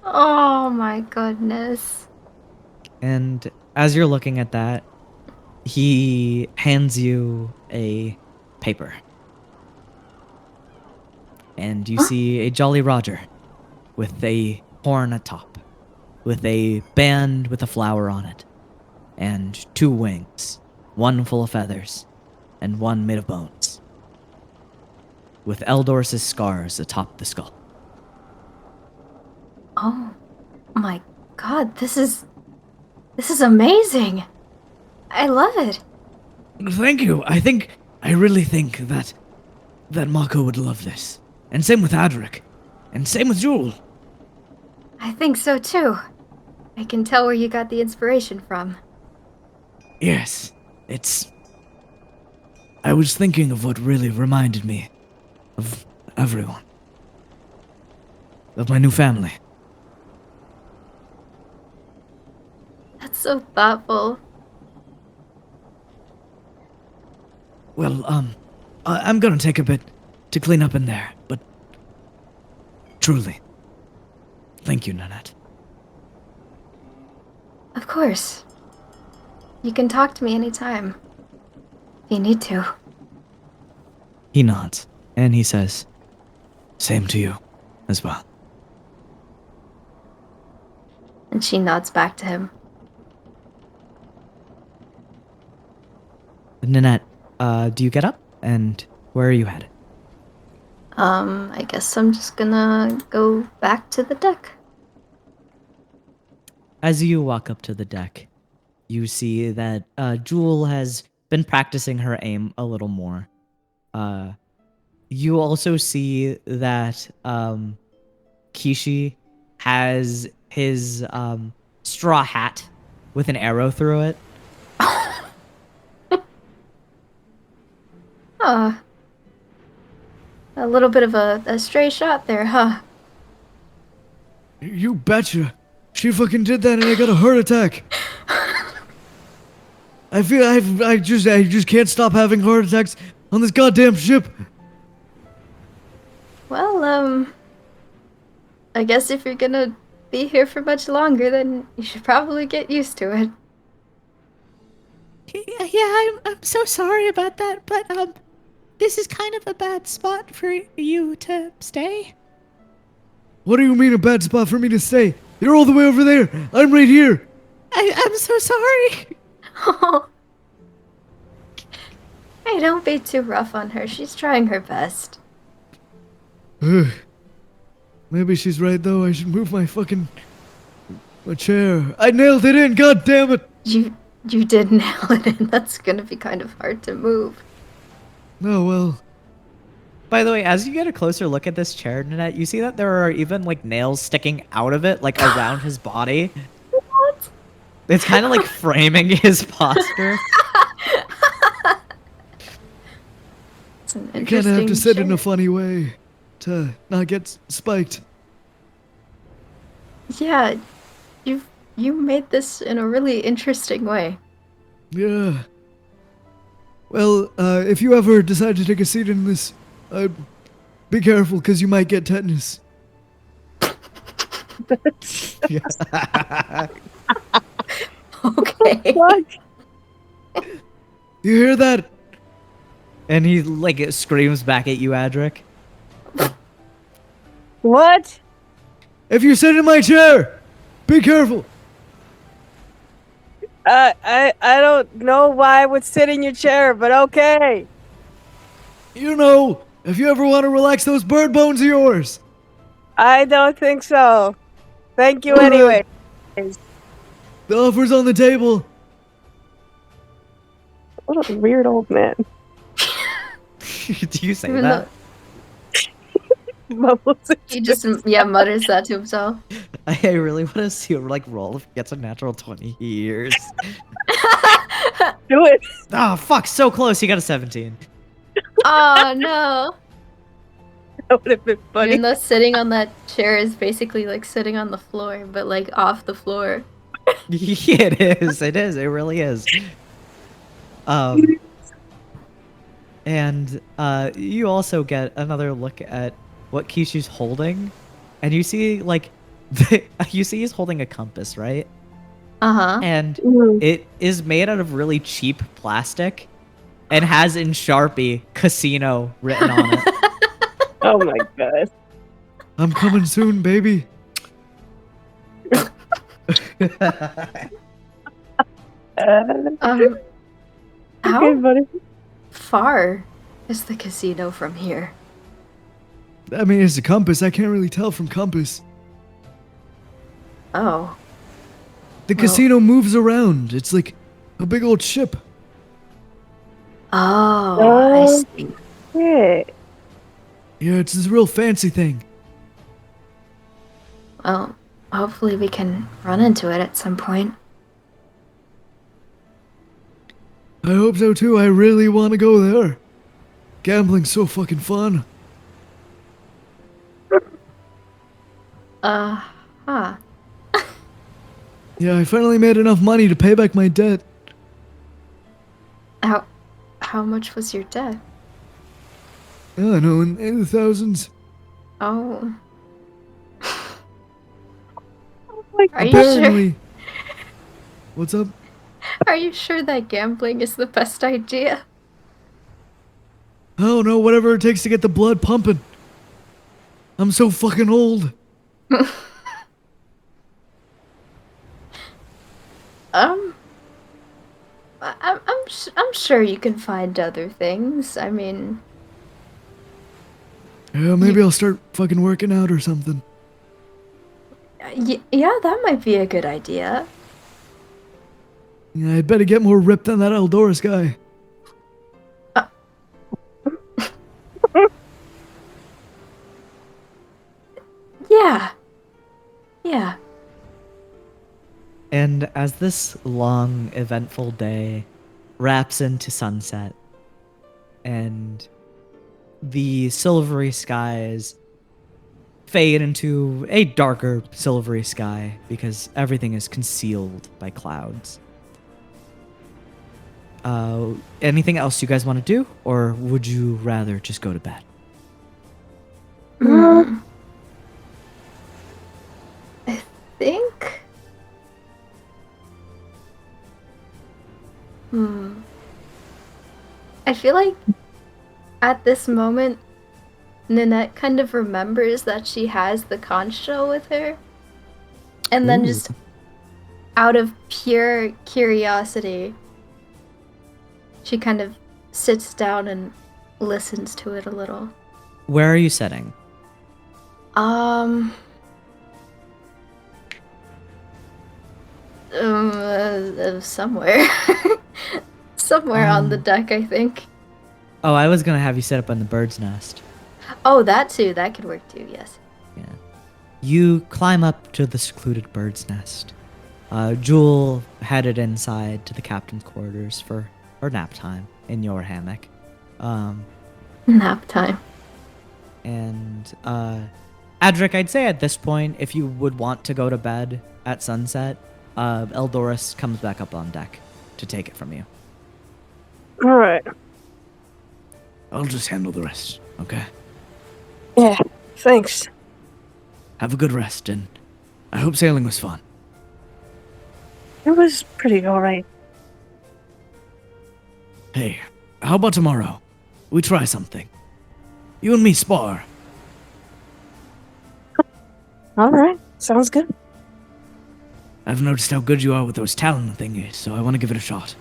Oh my goodness. And as you're looking at that, he hands you a paper. And you see a Jolly Roger with a horn atop, with a band with a flower on it, and 2 wings, one full of feathers, and one made of bones, with Eldor's scars atop the skull. Oh my god, this is amazing. I love it. Thank you. I really think that Mako would love this. And same with Adric. And same with Jewel. I think so too. I can tell where you got the inspiration from. Yes, I was thinking of what really reminded me of everyone. Of my new family. That's so thoughtful. Well, I'm gonna take a bit to clean up in there, but truly, thank you, Nanette. Of course. You can talk to me anytime. If you need to. He nods, and he says, Same to you, as well. And she nods back to him. Nanette, do you get up? And where are you headed? I guess I'm just gonna go back to the deck. As you walk up to the deck, you see that Jewel has been practicing her aim a little more. You also see that Kishi has his straw hat with an arrow through it. A little bit of a stray shot there, huh? You betcha. She fucking did that and I got a heart attack. I feel I just can't stop having heart attacks on this goddamn ship. Well, I guess if you're gonna be here for much longer, then you should probably get used to it. Yeah, I'm so sorry about that, but this is kind of a bad spot for you to stay. What do you mean a bad spot for me to stay? You're all the way over there. I'm right here. I'm so sorry. Oh. Hey, don't be too rough on her. She's trying her best. Maybe she's right though. I should move my chair. I nailed it in. God damn it. You did nail it in. That's gonna be kind of hard to move. No, well. By the way, as you get a closer look at this chair, Nanette, you see that there are even like nails sticking out of it, like around his body. What? It's kind of like framing his posture. It's an You kind of have to sit in a chair. funny way to not get spiked. Yeah, you made this in a really interesting way. Yeah. Well, if you ever decide to take a seat in this, be careful, because you might get tetanus. Okay. What? You hear that? And he like screams back at you, Adric. What? If you sit in my chair, be careful. I don't know why I would sit in your chair, but okay. You know, if you ever want to relax those bird bones of yours. I don't think so. Thank you All anyway. right. The offer's on the table. What a weird old man. Do you say Even that? Bubbles. He just mutters that to himself. I really want to see like roll if he gets a natural 20 years. Do it. Oh fuck, so close. He got a 17. Oh no! That would have been funny. Even though sitting on that chair is basically like sitting on the floor, but like off the floor. Yeah, it is. It is. It really is. And you also get another look at what Kishu's holding, and you see like you see he's holding a compass, right? Uh-huh. And Mhm. it is made out of really cheap plastic and has in Sharpie casino written on it. Oh my god. I'm coming soon, baby. How Okay, buddy. far is the casino from here? I mean, it's a compass. I can't really tell from compass. Oh. The Well- casino moves around. It's like a big old ship. Oh, I see. Yeah. Yeah, it's this real fancy thing. Well, hopefully we can run into it at some point. I hope so too. I really want to go there. Gambling's so fucking fun. Huh. Yeah, I finally made enough money to pay back my debt. How much was your debt? I know, in the thousands. Oh. Like, Are you sure? Apparently. What's up? Are you sure that gambling is the best idea? I don't know, whatever it takes to get the blood pumping. I'm so fucking old. I'm sure you can find other things. I mean, Yeah, maybe I'll start fucking working out or something. yeah, that might be a good idea. Yeah, I'd better get more ripped than that Eldoris guy. Yeah. Yeah. And as this long, eventful day wraps into sunset, and the silvery skies fade into a darker silvery sky because everything is concealed by clouds. Anything else you guys want to do, or would you rather just go to bed? I think. I feel like at this moment, Ninette kind of remembers that she has the conch shell with her. And then Ooh. just out of pure curiosity, she kind of sits down and listens to it a little. Where are you sitting? Somewhere. Somewhere on the deck, I think. Oh, I was gonna have you set up on the bird's nest. Oh, that too. That could work too, yes. Yeah. You climb up to the secluded bird's nest. Jewel headed inside to the captain's quarters for nap time in your hammock. Nap time. And Adric, I'd say at this point, if you would want to go to bed at sunset, Eldoris comes back up on deck to take it from you. Alright. I'll just handle the rest, okay? Yeah, thanks. Have a good rest, and I hope sailing was fun. It was pretty alright. Hey, how about tomorrow? We try something. You and me spar. Alright, sounds good. I've noticed how good you are with those talent thingies, so I want to give it a shot.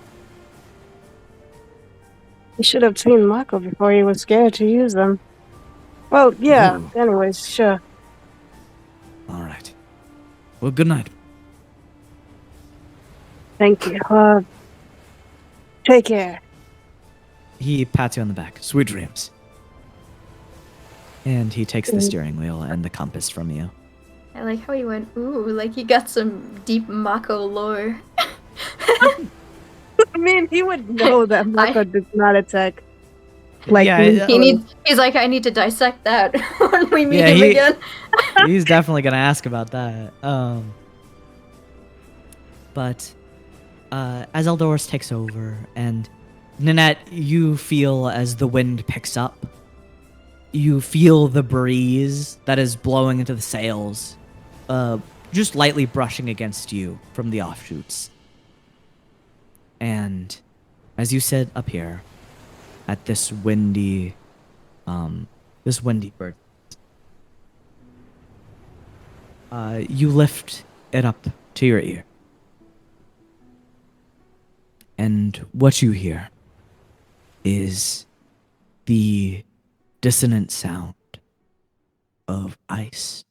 You should have seen Mako before he was scared to use them. Well, yeah, Ooh. anyways, sure. Alright. Well, good night. Thank you. Take care. He pats you on the back. Sweet dreams. And he takes the steering wheel and the compass from you. I like how he went, ooh, like he got some deep Mako lore. I mean, he would know that Mako does not attack. Like, Yeah, He's like, I need to dissect that when we meet Yeah, him he- again. He's definitely gonna ask about that. But as Eldoris takes over, and Nanette, you feel as the wind picks up, you feel the breeze that is blowing into the sails, just lightly brushing against you from the offshoots. And as you sit up here at this windy bird, you lift it up to your ear. And what you hear is the dissonant sound of ice.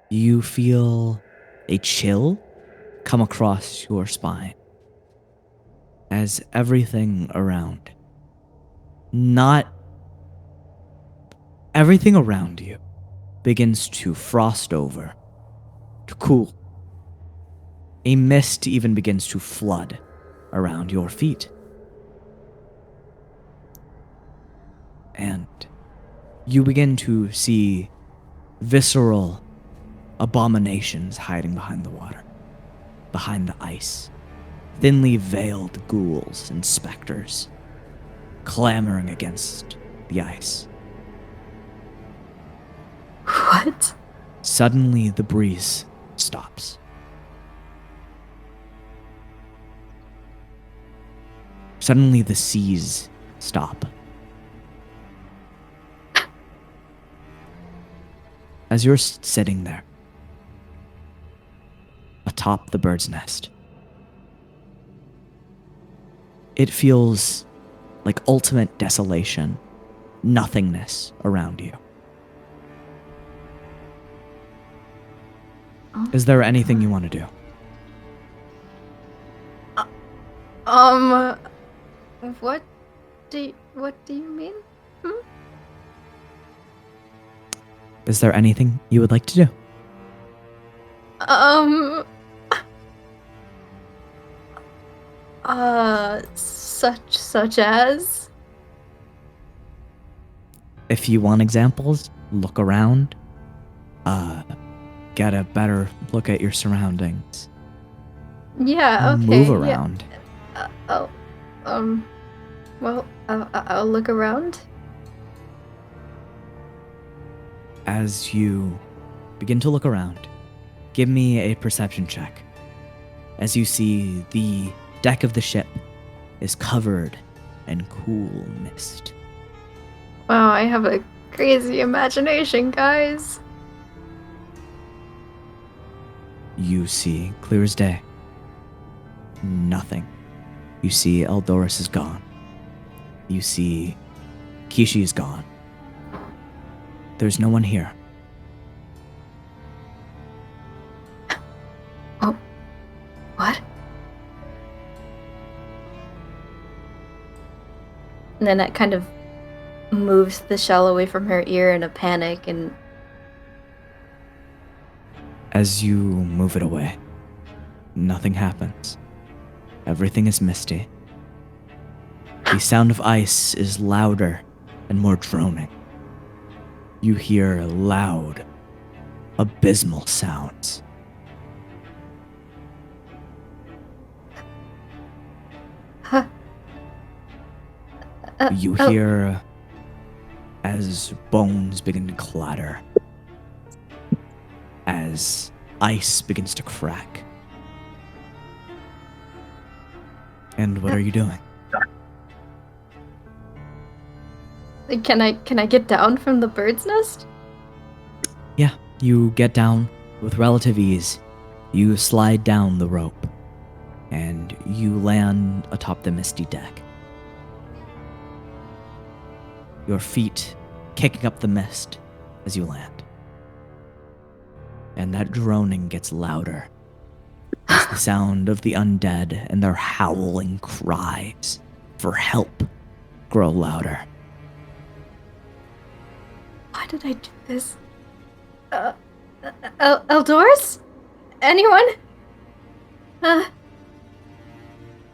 You feel a chill come across your spine as everything around you begins to frost over, to cool. A mist even begins to flood around your feet. And you begin to see visceral abominations hiding behind the water, behind the ice. Thinly veiled ghouls and specters clamoring against the ice. What? Suddenly, the breeze stops. Suddenly, the seas stop. As you're sitting there, atop the bird's nest, it feels like ultimate desolation, nothingness around you. Is there anything you want to do? What do you mean? Is there anything you would like to do? Such as? If you want examples, look around. Get a better look at your surroundings. Yeah, okay. Move yeah. around. I'll look around. As you begin to look around, give me a perception check. As you see the deck of the ship is covered in cool mist. Wow, I have a crazy imagination, guys. You see clear as day. Nothing. You see Eldoris is gone. You see Kishi is gone. There's no one here. Oh, what? Nanette kind of moves the shell away from her ear in a panic and... As you move it away, nothing happens. Everything is misty. The sound of ice is louder and more droning. You hear loud, abysmal sounds. Huh. You hear as bones begin to clatter, as ice begins to crack. And what are you doing? Can I get down from the bird's nest? Yeah, you get down with relative ease. You slide down the rope, and you land atop the misty deck. Your feet kicking up the mist as you land. And that droning gets louder as the sound of the undead and their howling cries for help grow louder. Why did I do this? Eldorus? Anyone?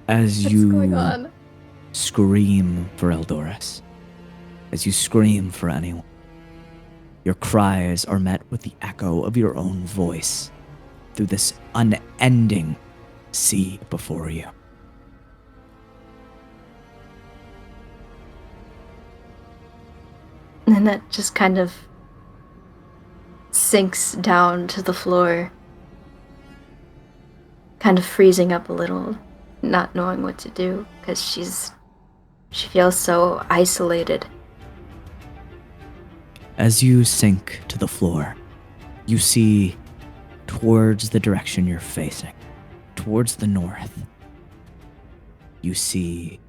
As What's you going on? scream for Eldorus, as you scream for anyone, your cries are met with the echo of your own voice through this unending sea before you. Nanette just kind of sinks down to the floor, kind of freezing up a little, not knowing what to do, because she feels so isolated. As you sink to the floor, you see towards the direction you're facing, towards the north, you see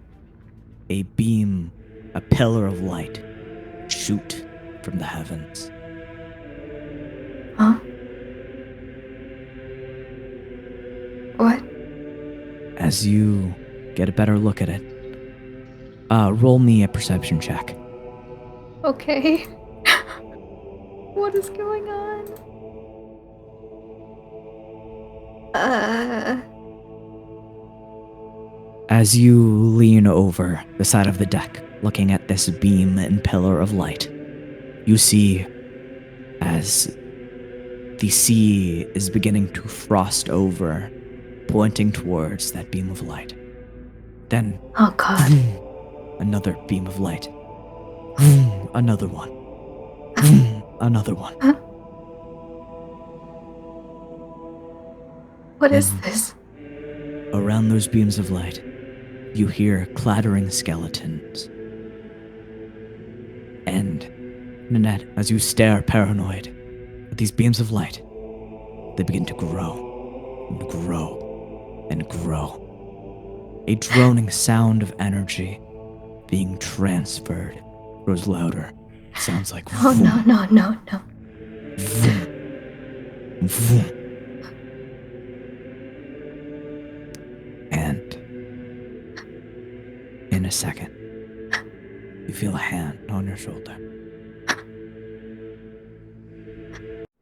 a beam, a pillar of light shoot from the heavens. Huh? What? As you get a better look at it, roll me a perception check. Okay. What is going on? As you lean over the side of the deck, looking at this beam and pillar of light, you see as the sea is beginning to frost over, pointing towards that beam of light. Then, Oh god. another beam of light. Another one. Another one. What is And this? around those beams of light, you hear clattering skeletons. And, Nanette, as you stare paranoid at these beams of light, they begin to grow and grow and grow. A droning sound of energy being transferred grows louder. It sounds like Oh vroom, no. vroom, vroom. And in a second, you feel a hand on your shoulder.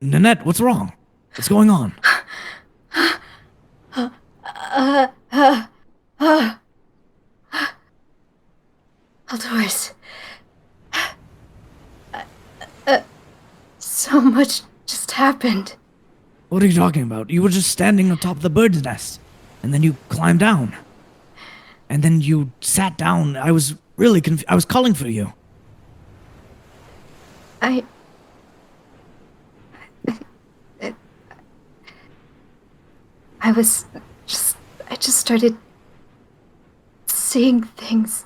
Nanette, what's wrong? What's going on? Eldorus. So much just happened. What are you talking about? You were just standing on top of the bird's nest, and then you climbed down. And then you sat down. I was really I was calling for you. I just started seeing things.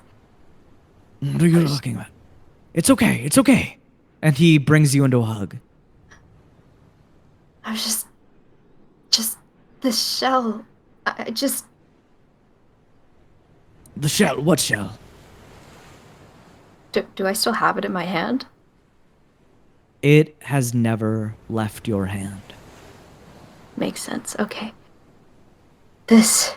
What are you talking about? It's okay. It's okay. And he brings you into a hug. I was just this shell. I just, The shell. What shell? do I still have it in my hand? It has never left your hand. Makes sense. Okay. It's,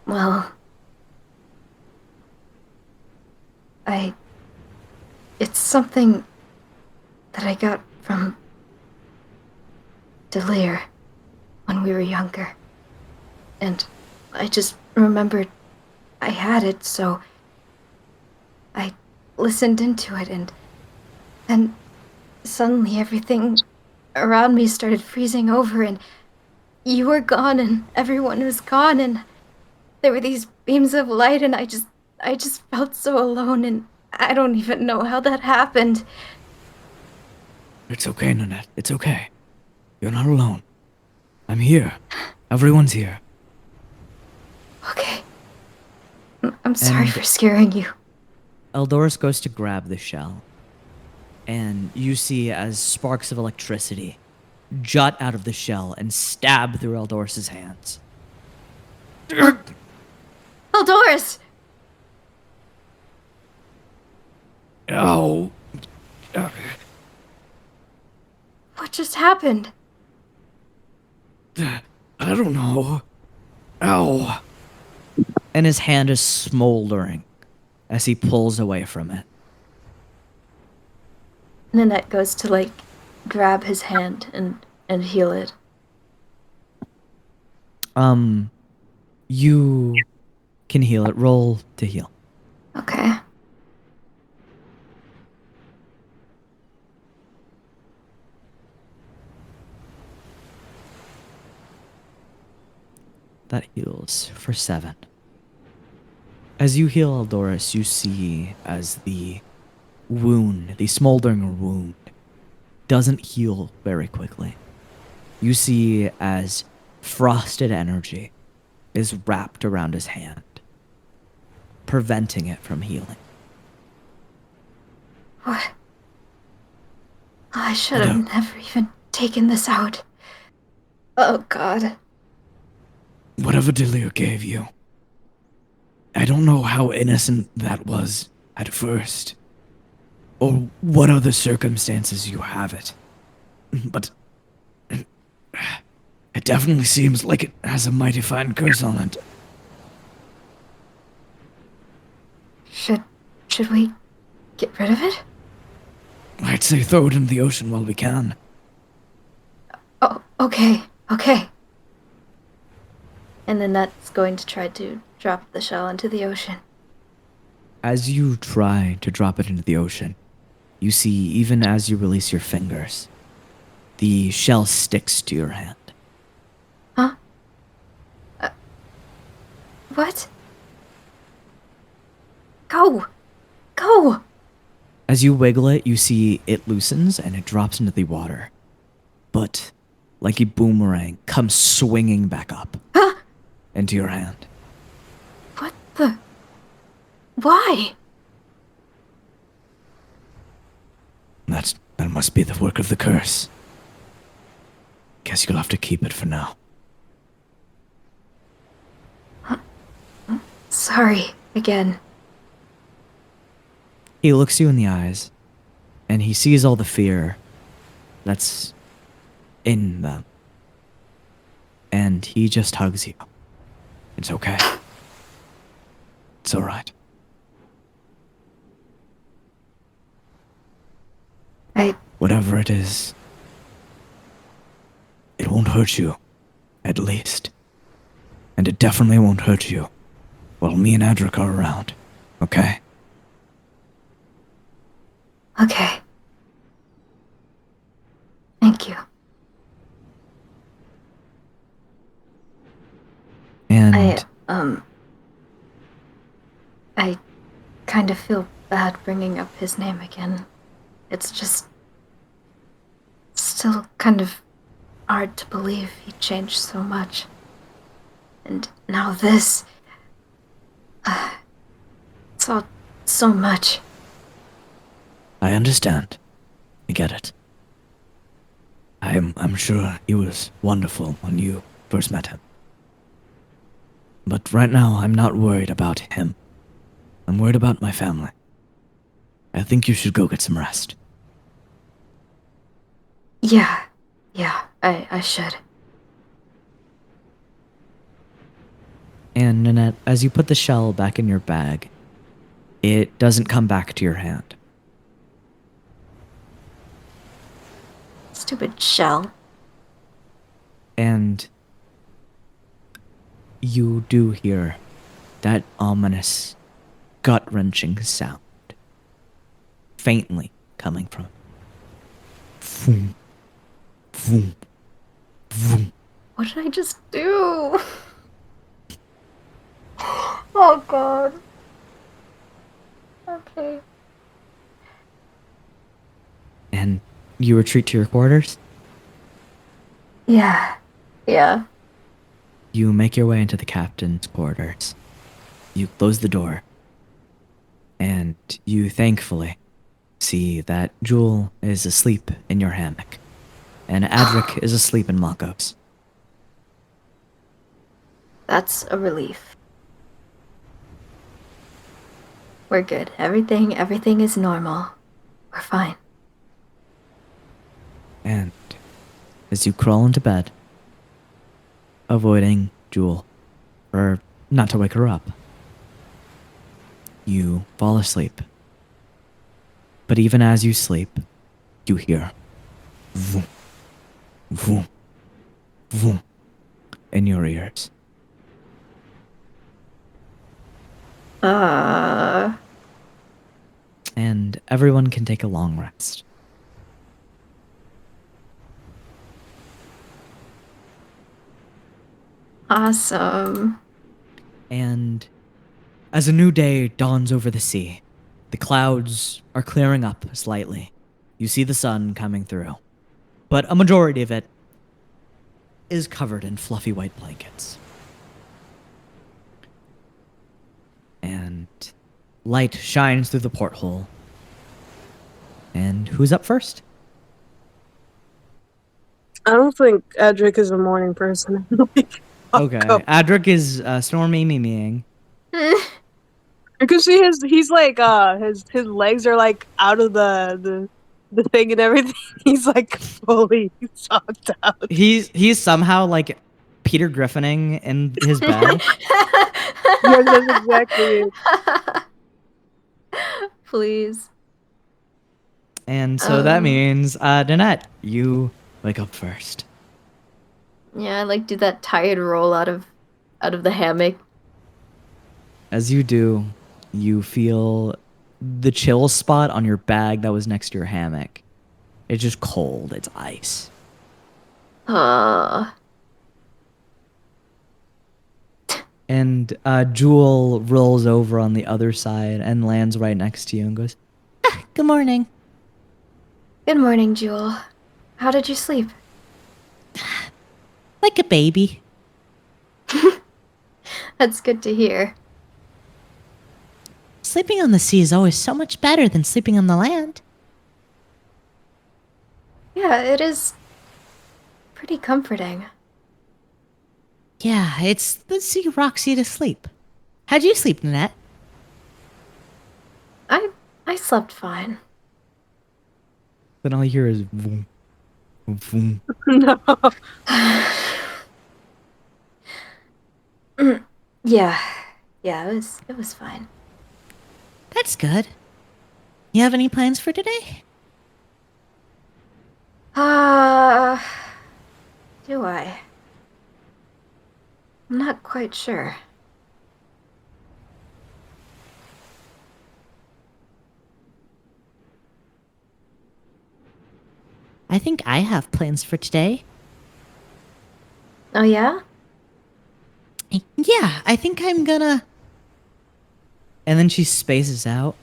well, it's something that I got from Delir when we were younger. And I just remembered I had it, so I listened into it, and suddenly everything around me started freezing over, and you were gone, and everyone was gone, and there were these beams of light, and I just felt so alone, and I don't even know how that happened. It's okay, Nanette. It's okay. You're not alone. I'm here. Everyone's here. Okay. I'm sorry And- for scaring you. Eldoris goes to grab the shell, and you see as sparks of electricity jut out of the shell and stab through Eldoris's hands. Eldoris! Ow. What just happened? I don't know. Ow. And his hand is smoldering as he pulls away from it. Nanette goes to, like, grab his hand and heal it. You can heal it. Roll to heal. Okay. That heals for 7. As you heal Eldoris, you see as the wound, the smoldering wound, doesn't heal very quickly. You see as frosted energy is wrapped around his hand, preventing it from healing. What? I should have never even taken this out. Oh, God. Whatever Delia gave you. I don't know how innocent that was at first, or what other circumstances you have it, but it definitely seems like it has a mighty fine curse on it. Should we get rid of it? I'd say throw it into the ocean while we can. Oh, okay. And then that's going to try to drop the shell into the ocean. As you try to drop it into the ocean, you see, even as you release your fingers, the shell sticks to your hand. Huh? What? Go! As you wiggle it, you see it loosens and it drops into the water. But, like a boomerang, comes swinging back up Huh? into your hand. What the? Why? That must be the work of the curse. Guess you'll have to keep it for now. Sorry, again. He looks you in the eyes, and he sees all the fear that's in them. And he just hugs you. It's okay. It's alright. Whatever it is, it won't hurt you, at least. And it definitely won't hurt you while me and Adric are around, okay? Okay. Thank you. And I kind of feel bad bringing up his name again. It's just still kind of hard to believe he changed so much. And now this. It's all so much. I understand. I get it. I'm sure he was wonderful when you first met him. But right now, I'm not worried about him. I'm worried about my family. I think you should go get some rest. Yeah, I should. And Nanette, as you put the shell back in your bag, it doesn't come back to your hand. Stupid shell. And you do hear that ominous, gut-wrenching sound, faintly coming from it. Vroom, vroom, vroom. What did I just do? Oh god. Okay. And you retreat to your quarters. Yeah. Yeah. You make your way into the captain's quarters. You close the door. And you thankfully see that Jewel is asleep in your hammock. And Adric is asleep in Mako's. That's a relief. We're good. Everything is normal. We're fine. And as you crawl into bed, avoiding Jewel, or not to wake her up, you fall asleep. But even as you sleep, you hear vroom, vroom, vroom in your ears. And everyone can take a long rest. Awesome. And as a new day dawns over the sea, the clouds are clearing up slightly. You see the sun coming through, but a majority of it is covered in fluffy white blankets. And light shines through the porthole. And who's up first? I don't think Edric is a morning person. Okay, Adric is stormy mimiing. Because he's like his legs are like out of the thing and everything. He's like fully socked out. He's somehow like Peter Griffining in his bed. Yeah, that's exactly it. Please. And so that means, Danette, you wake up first. Yeah, I like do that tired roll out of the hammock. As you do, you feel the chill spot on your bag that was next to your hammock. It's just cold. It's ice. And Jewel rolls over on the other side and lands right next to you and goes, Good morning. Good morning, Jewel. How did you sleep? Like a baby. That's good to hear. Sleeping on the sea is always so much better than sleeping on the land. Yeah, it is pretty comforting. Yeah, it's the sea rocks you to sleep. How'd you sleep, Nanette? I slept fine. then all you hear is boom, boom. No. Yeah. Yeah, it was fine. That's good. You have any plans for today? Do I? I'm not quite sure. I think I have plans for today. Oh yeah? Yeah, I think I'm gonna... And then she spaces out.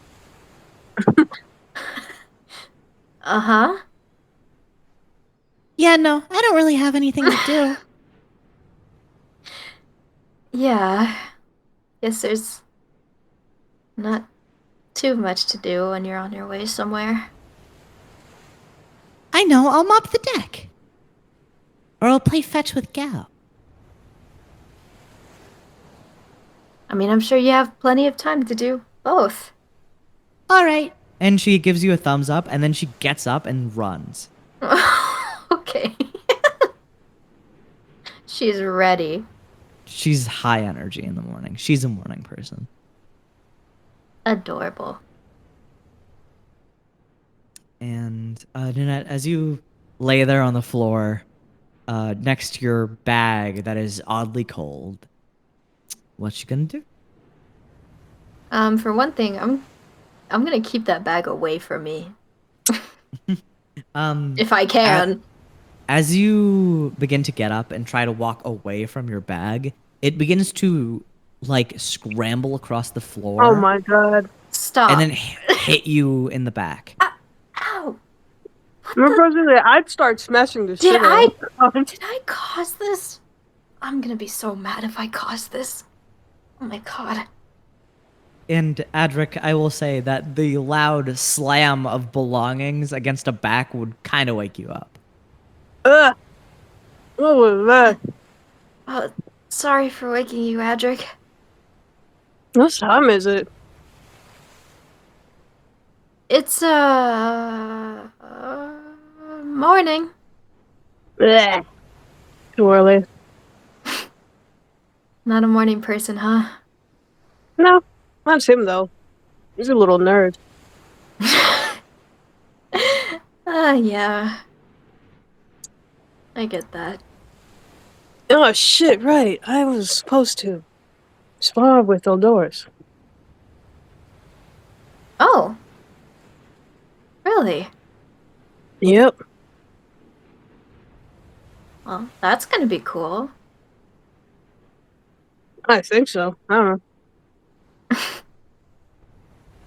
Uh-huh. Yeah, no, I don't really have anything to do. Yeah. Guess there's not too much to do when you're on your way somewhere. I know, I'll mop the deck. Or I'll play fetch with Gal. I mean, I'm sure you have plenty of time to do both. Alright. And she gives you a thumbs up, and then she gets up and runs. Okay. She's ready. She's high energy in the morning. She's a morning person. Adorable. And Nanette, as you lay there on the floor next to your bag that is oddly cold, what you gonna do? For one thing, I'm gonna keep that bag away from me. If I can. As you begin to get up and try to walk away from your bag, it begins to like scramble across the floor Oh my god. Stop. and then hit you in the back. Ow! Personally, I'd start smashing the Did shit out of him. Did I cause this? I'm gonna be so mad if I cause this. Oh my god. And Adric, I will say that the loud slam of belongings against a back would kind of wake you up. Ugh. What was that? Oh, sorry for waking you, Adric. What time is it? It's morning. Blech. Too early. Not a morning person, huh? No, that's him though. He's a little nerd. Yeah. I get that. Oh shit, right. I was supposed to spar with Eldorus. Oh. Really? Yep. Well, that's gonna be cool. I think so. I don't know.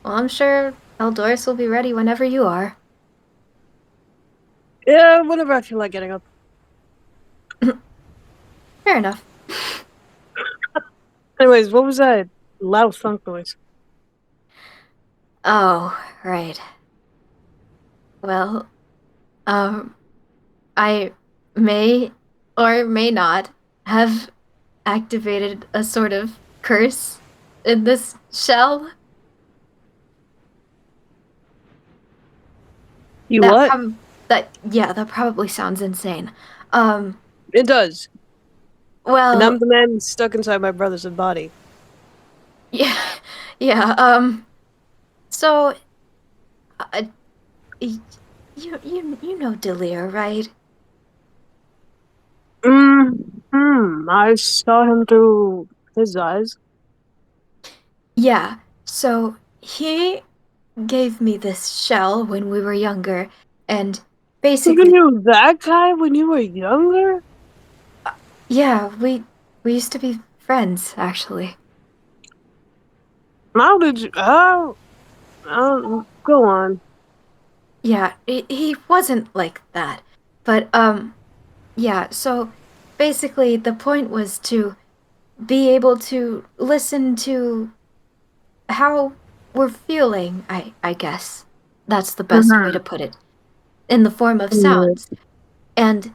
Well, I'm sure Eldorus will be ready whenever you are. Yeah, whenever I feel like getting up. Fair enough. Anyways, what was that loud thunk noise? Oh, right. Well, I may or may not have activated a sort of curse in this shell. You That what? that probably sounds insane. Um, It does. And well, I'm the man stuck inside my brother's body. yeah, yeah. So, uh, you know Delir, right? I saw him through his eyes. Yeah. So he gave me this shell when we were younger, and You basically, knew that guy when you were younger? yeah, we used to be friends, actually. How did you? Go on. Yeah, he wasn't like that. But, yeah, so basically the point was to be able to listen to how we're feeling, I guess. That's the best way to put it. In the form of sounds. And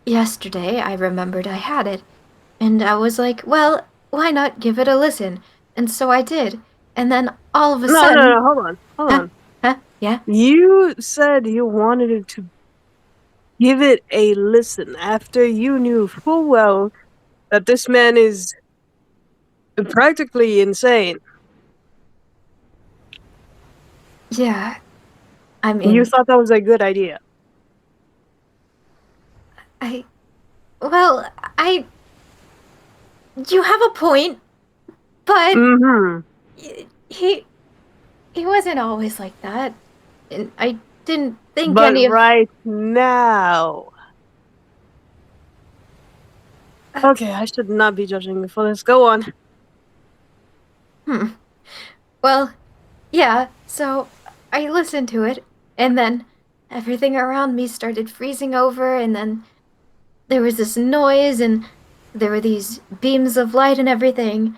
yesterday I remembered I had it, and I was like, well, why not give it a listen? And so I did. And then all of a No, sudden, hold on. huh? Yeah? You said you wanted it to give it a listen after you knew full well that this man is practically insane. Yeah. I You mean, thought that was a good idea. well, you have a point, but he wasn't always like that. And I didn't think But any of right now. Okay, I should not be judging you for this. Go on. Well, yeah, so I listened to it, and then everything around me started freezing over, and then there was this noise, and there were these beams of light and everything.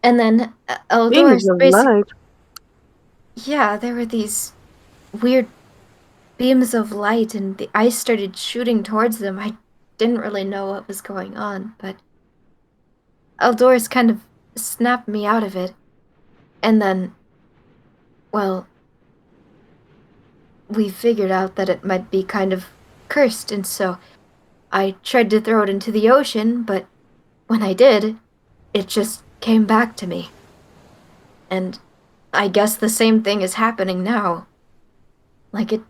And then Beams Eldorus of basically. light. Yeah, there were these weird beams of light, and the ice started shooting towards them. I didn't really know what was going on, but Eldorus kind of snapped me out of it. And then, well, we figured out that it might be kind of cursed, and so I tried to throw it into the ocean, but when I did, it just came back to me. And I guess the same thing is happening now. Like it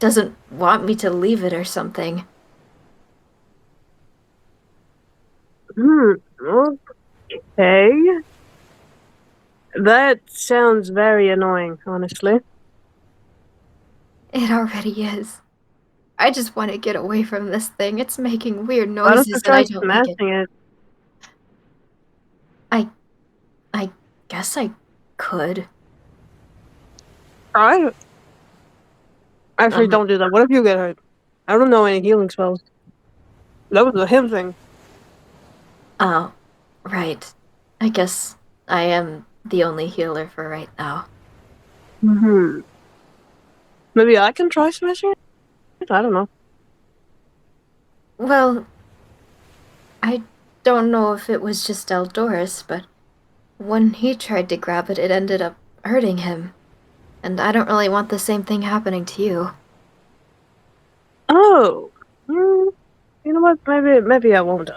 doesn't want me to leave it or something. Okay. That sounds very annoying, honestly. It already is. I just want to get away from this thing. It's making weird Why don't you noises and try I don't like it. smashing it? I guess I could. I actually Um, don't do that. What if you get hurt? I don't know any healing spells. That was a him thing. oh, right. I guess I am the only healer for right now. Hmm. Maybe I can try smashing it? I don't know. Well, I don't know if it was just Eldorus, but when he tried to grab it, it ended up hurting him. And I don't really want the same thing happening to you. Oh. Hmm. You know what? Maybe I won't.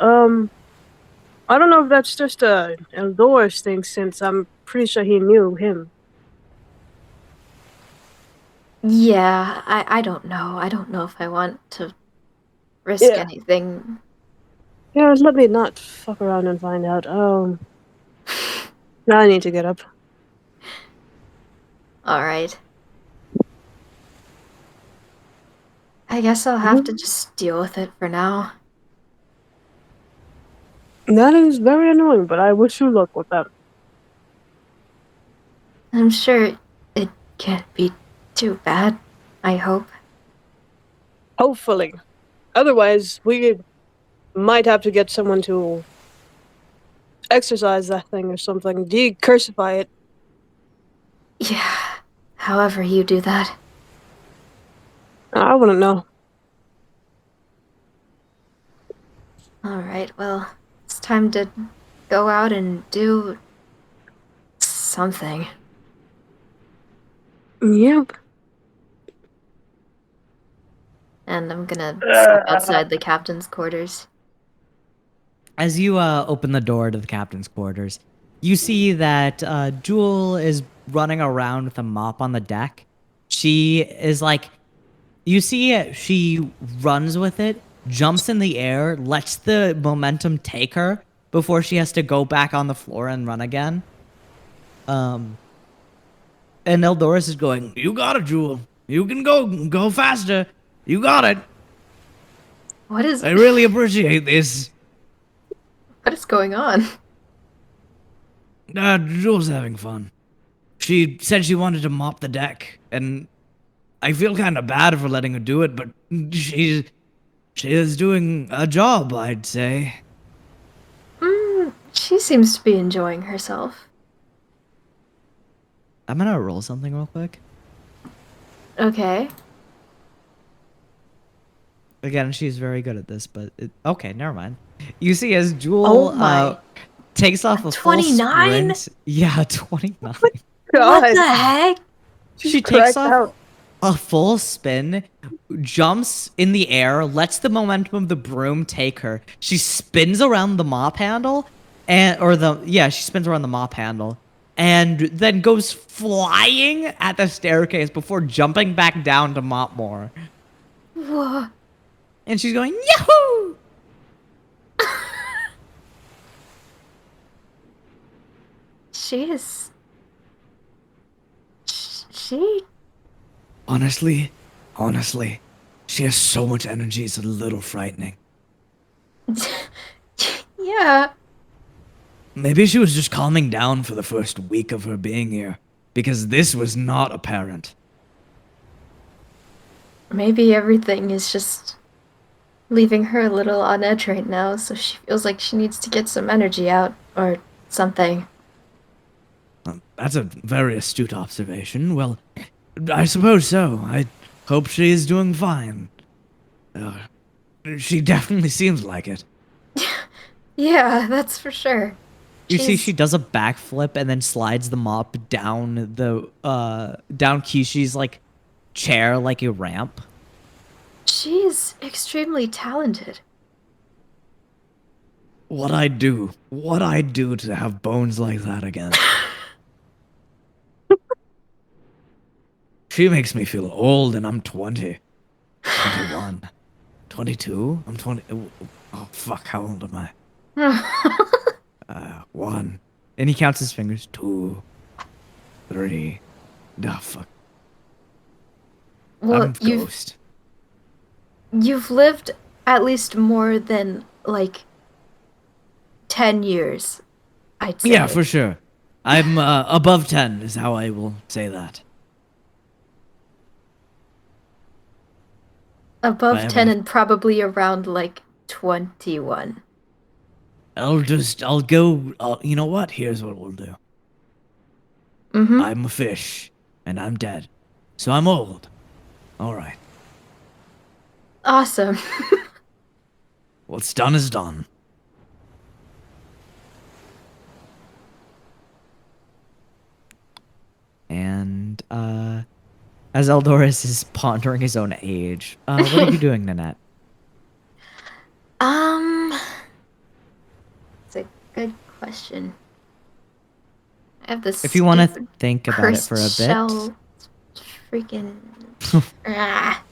I don't know if that's just a Eldorus thing, since I'm pretty sure he knew him. Yeah, I don't know. I don't know if I want to risk Yeah. anything. Yeah, let me not fuck around and find out. I need to get up. Alright. I guess I'll have to just deal with it for now. That is very annoying, but I wish you luck with that. I'm sure it can't be too bad. I hope. Hopefully. Otherwise, we might have to get someone to exercise that thing or something. Decursify it. Yeah, however you do that. I wouldn't know. Alright, well, it's time to go out and do something. Yep. And I'm gonna step outside the captain's quarters. As you open the door to the captain's quarters, you see that Jewel is running around with a mop on the deck. She is like, you see, she runs with it, jumps in the air, lets the momentum take her before she has to go back on the floor and run again. And Eldoris is going, "You got it, Jewel. You can go faster. You got it. What is I really appreciate this." what is going on? Jewel's having fun. She said she wanted to mop the deck, and I feel kind of bad for letting her do it, but she is doing a job, I'd say. She seems to be enjoying herself. I'm gonna roll something real quick. Okay. Again, she's very good at this, but okay, never mind. You see, as Oh Jewel my. takes off a full 29? sprint. Yeah, 29. What the God. heck? She takes cracked off out. a full spin, jumps in the air, lets the momentum of the broom take her. She spins around the mop handle, she spins around the mop handle, and then goes flying at the staircase before jumping back down to mop more. Whoa. And she's going, Yahoo! She is. She. Honestly, she has so much energy, it's a little frightening. Yeah. Maybe she was just calming down for the first week of her being here, because this was not apparent. Maybe everything is just leaving her a little on edge right now, so she feels like she needs to get some energy out or something. That's a very astute observation. Well, I suppose so. I hope she is doing fine. She definitely seems like it. Yeah, that's for sure. You see, She's- she does a backflip and then slides the mop down down Kishi's like chair like a ramp. She's extremely talented. What I'd do to have bones like that again. She makes me feel old, and I'm 20. 21. 22? I'm 20. Oh, fuck, how old am I? 1. And he counts his fingers. 2. 3. Oh, fuck. Well, I'm Ghost. you've lived at least more than like 10 years. I'd say. Yeah, for sure. I'm above 10 is how I will say that. Above But 10 and probably around like 21. I'll go, you know what? Here's what we'll do. Mm-hmm. I'm a fish, and I'm dead. So I'm old. Alright. Awesome. What's done is done. And as Eldoris is pondering his own age, what are you doing, Nanette? It's a good question. I have this. If you want to stupid think about it for a cursed bit, shell. Freaking. Ah.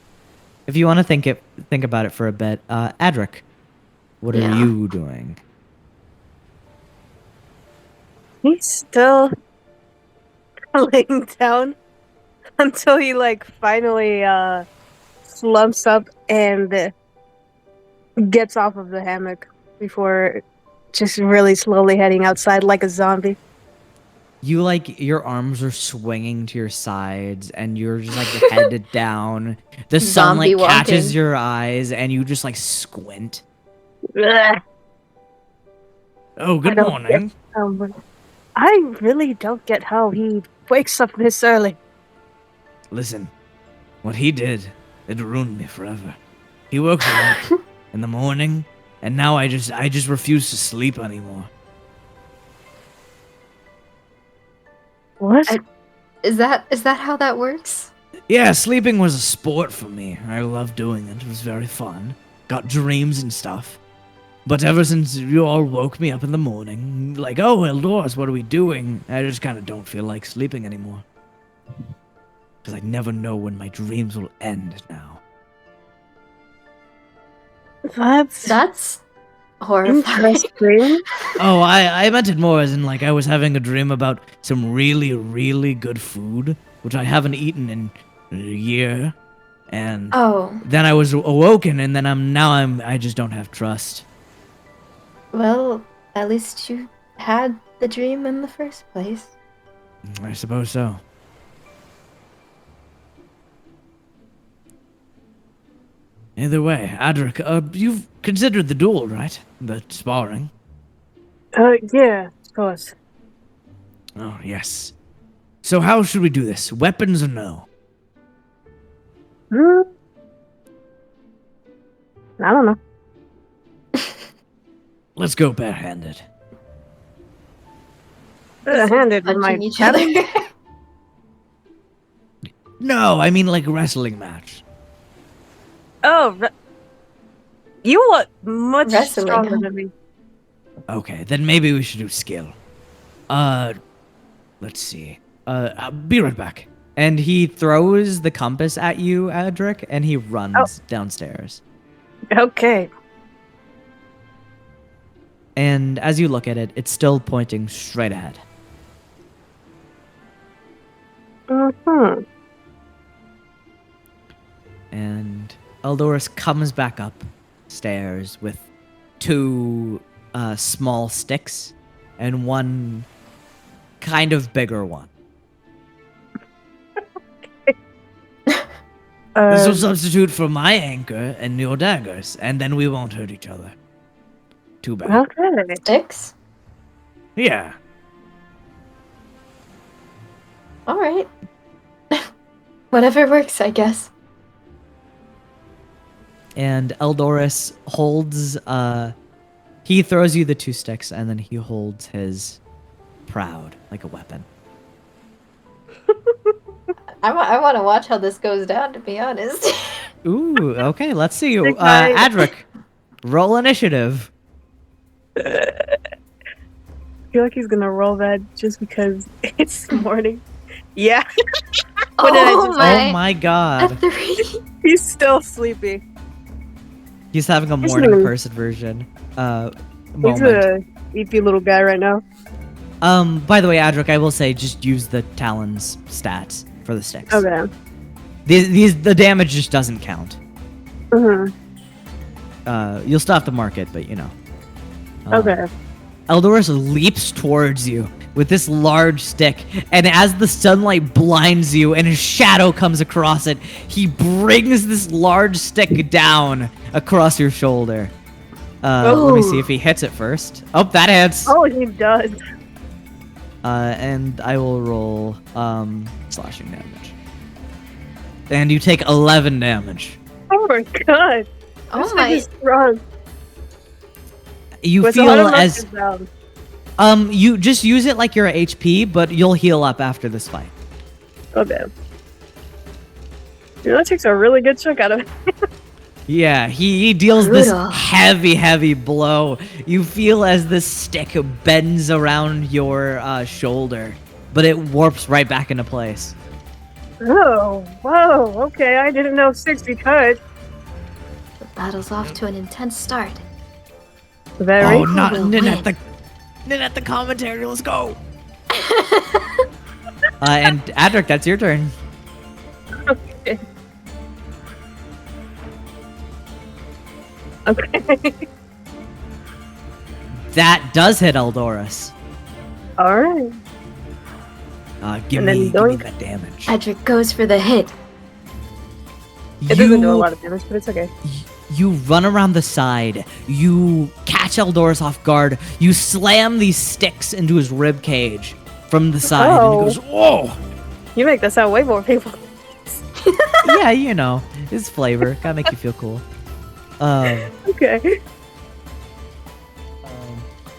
if you want to think about it for a bit, Adric, what are Yeah. you doing? He's still laying down until he like finally slumps up and gets off of the hammock before just really slowly heading outside like a zombie. You like your arms are swinging to your sides, and you're just like your head down. The Zombie sunlight catches walking. your eyes, and you just like squint. Ugh. Oh, I good don't morning. I really don't get how he wakes up this early. Listen, what he did, it ruined me forever. He woke me up in the morning, and now I just refuse to sleep anymore. What? Is that how that works? Yeah, sleeping was a sport for me. I loved doing it. It was very fun. Got dreams and stuff. But ever since you all woke me up in the morning, like, oh, Eldoris, what are we doing? I just kind of don't feel like sleeping anymore. Because I never know when my dreams will end now. That's Horrifying. interesting. Oh, I meant it more as in, like, I was having a dream about some really, really good food, which I haven't eaten in a year. And Oh, then I was awoken, and then I just don't have trust. well, at least you had the dream in the first place. I suppose so. Either way, Adric, you've considered the duel, right? The sparring. Yeah, of course. Oh, yes. So how should we do this? Weapons or no? Hmm? I don't know. Let's go barehanded. Handed with my Punching each other. No, I mean like a wrestling match. Oh, you look much Wrestling, stronger huh? than me. Okay, then maybe we should do skill. Let's see. I'll be right back. And he throws the compass at you, Adric, and he runs downstairs. Okay. And as you look at it, it's still pointing straight ahead. Mm-hmm. And Eldoris comes back up stairs with two small sticks and one kind of bigger one. This will substitute for my anchor and your daggers, and then we won't hurt each other. Too bad. Okay. Sticks? Yeah. Alright. Whatever works, I guess. And Eldoris holds, he throws you the two sticks, and then he holds his proud like a weapon. I want to watch how this goes down, to be honest. Ooh, okay, let's see. Big guy. Adric, roll initiative. I feel like he's gonna roll that just because it's morning. Yeah. What did I Oh just- my. Oh my A god. 3. He's still sleepy. He's having a He's morning gonna- person version He's moment. a EP little guy right now. By the way, Adric, I will say just use the Talon's stats for the sticks. Okay. The damage just doesn't count. Mm-hmm. You'll still have to mark it, but you know. Okay. Eldorus leaps towards you with this large stick, and as the sunlight blinds you and his shadow comes across it, he brings this large stick down across your shoulder. Let me see if he hits it first. Oh, that hits. Oh, he does. And I will roll slashing damage. And you take 11 damage. Oh my god. Oh This my- thing is strong. You Wait, so feel how do I as knock this down? you just use it like your HP, but you'll heal up after this fight. Okay. Yeah, that takes a really good chunk out of it. Yeah, he deals this Brutal. heavy blow. You feel as the stick bends around your shoulder, but it warps right back into place. Oh, whoa, okay, I didn't know 60 cut. The battle's off to an intense start. Very. Oh, not will Ninette the commentary. Let's go. And Adric, that's your turn. Okay. Okay. That does hit Eldorus. Alright. Give And then me doink. that damage. Edric goes for the hit. It doesn't do a lot of damage, but it's okay. You run around the side. You catch Eldorus off guard. You slam these sticks into his rib cage from the side, and he goes, "Whoa!" You make that sound way more painful. Yeah, you know, his flavor gotta make you feel cool. Okay.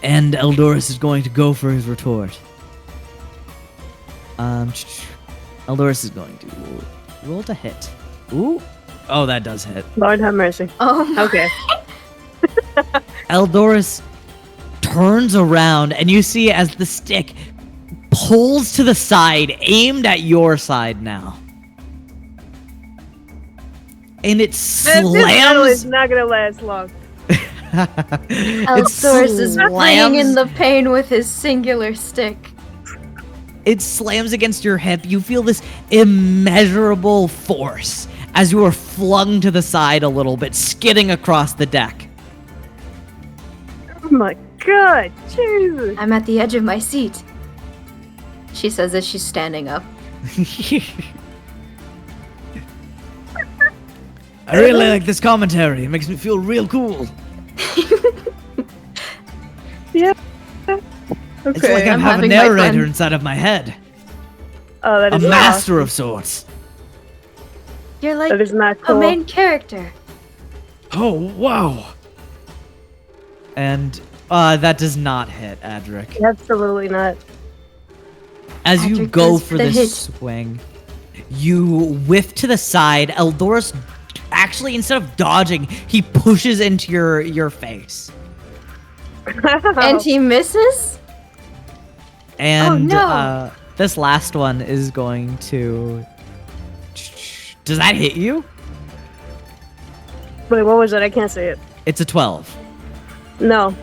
And Eldorus is going to go for his retort. Eldorus is going to roll to hit. Ooh, oh, that does hit. Lord have mercy. Oh my. Okay. Eldorus turns around, and you see as the stick pulls to the side, aimed at your side now. And it This battle is slams. not gonna last long. Eldorus is playing in the pain with his singular stick. It slams against your hip. You feel this immeasurable force as you are flung to the side a little bit, skidding across the deck. Oh my god, Jesus. I'm at the edge of my seat. She says as she's standing up. I really like this commentary. It makes me feel real cool. Yeah. It's Okay. like I I'm have a having my narrator fun. inside of my head. Oh, that A is master of sorts. You're like That is not a cool. main character. Oh, wow. And that does not hit, Adric. Absolutely not. As you Adric go goes for for the this hit. swing, you whiff to the side. Eldorus, actually, instead of dodging, he pushes into your face. And he misses? And no. this last one is going to... Does that hit you? Wait, what was it? I can't say it. It's a 12. No.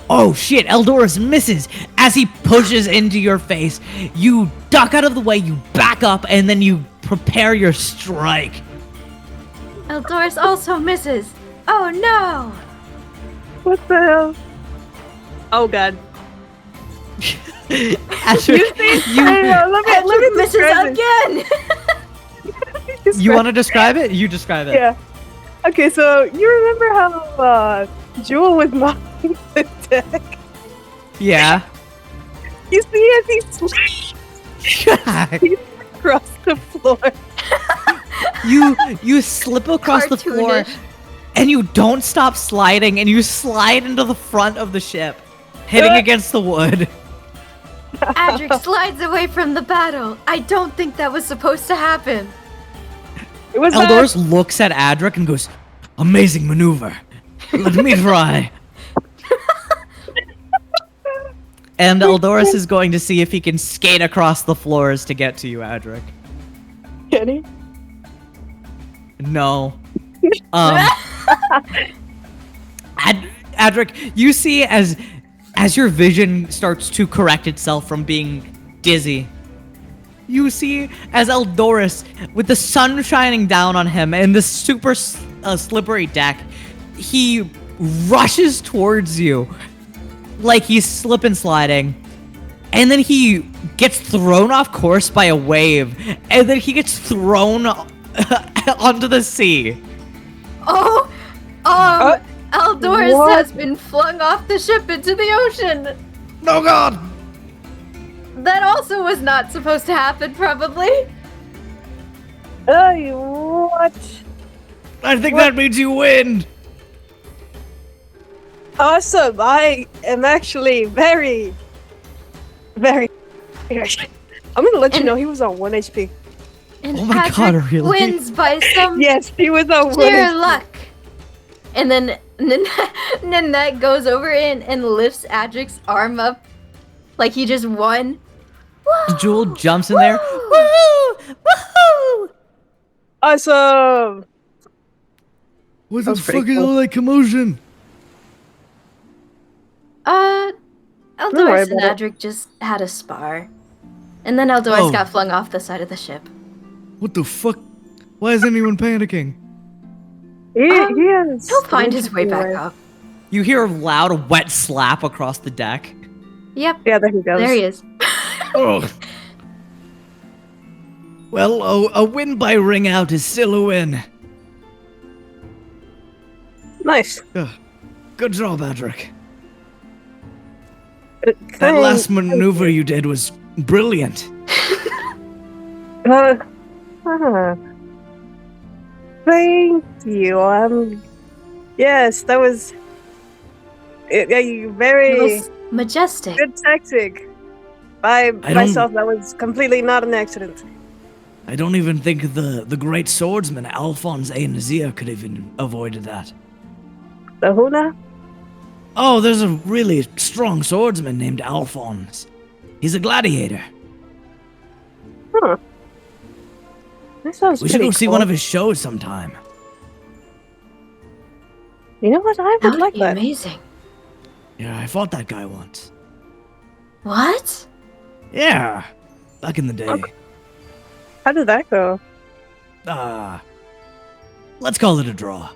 Oh shit, Eldorus misses as he pushes into your face. You duck out of the way, you back up, and then you prepare your strike. Eldorus also misses. Oh no! What the hell? Oh god. Asher, I know, let me Edric misses describe it. again! you want to describe it? You describe it. Yeah. Okay, so you remember how Jewel was mocking the deck? Yeah. You see as he slides across the floor. you slip across the floor, Cartoonish. and you don't stop sliding, and you slide into the front of the ship, hitting against the wood. Adric slides away from the battle. I don't think that was supposed to happen. It was Eldorus looks at Adric and goes, "Amazing maneuver. Let me try." And Eldorus is going to see if he can skate across the floors to get to you, Adric. Kenny. No. Adric, you see as your vision starts to correct itself from being dizzy, you see as Eldorus, with the sun shining down on him and this super slippery deck, he rushes towards you like he's slip and sliding, and then he gets thrown off course by a wave, and then he gets thrown onto the sea. Oh, Aldorus what? has been flung off the ship into the ocean. No god! That also was not supposed to happen, probably. Hey, what? I think that means you win! Awesome! I am actually very. I'm gonna let you know he was on 1 HP. And Oh my Patrick God, really? wins by some Yes, he was on 1 sheer HP. luck. And then Nanette goes over and lifts Adric's arm up like he just won. Whoa! Jewel jumps in there. Woo! Woohoo! Awesome! What That the was pretty fuck is cool. all that commotion? Don't worry Aldorus and about Adric just had a spar. And then Aldorus Oh. got flung off the side of the ship. What the fuck? Why is anyone panicking? He is. He'll find his way back up. You hear a loud, wet slap across the deck. Yep, Yeah, there he goes. there he is. Oh. Well, a win by ring out is still a win. Nice. Good job, Adric. That That last maneuver you did was brilliant. Thank you. Yes, that was a very It was majestic. good tactic. By don't- myself, that was completely not an accident. I don't even think the great swordsman Alphonse A. Nazir could even avoided that. The who now? Oh, there's a really strong swordsman named Alphonse. He's a gladiator. Huh. That sounds We should pretty go see cool. one of his shows sometime. You know what? I That would like be that. amazing. Yeah, I fought that guy once. What? Yeah, back in the day. Okay. How did that go? Let's call it a draw.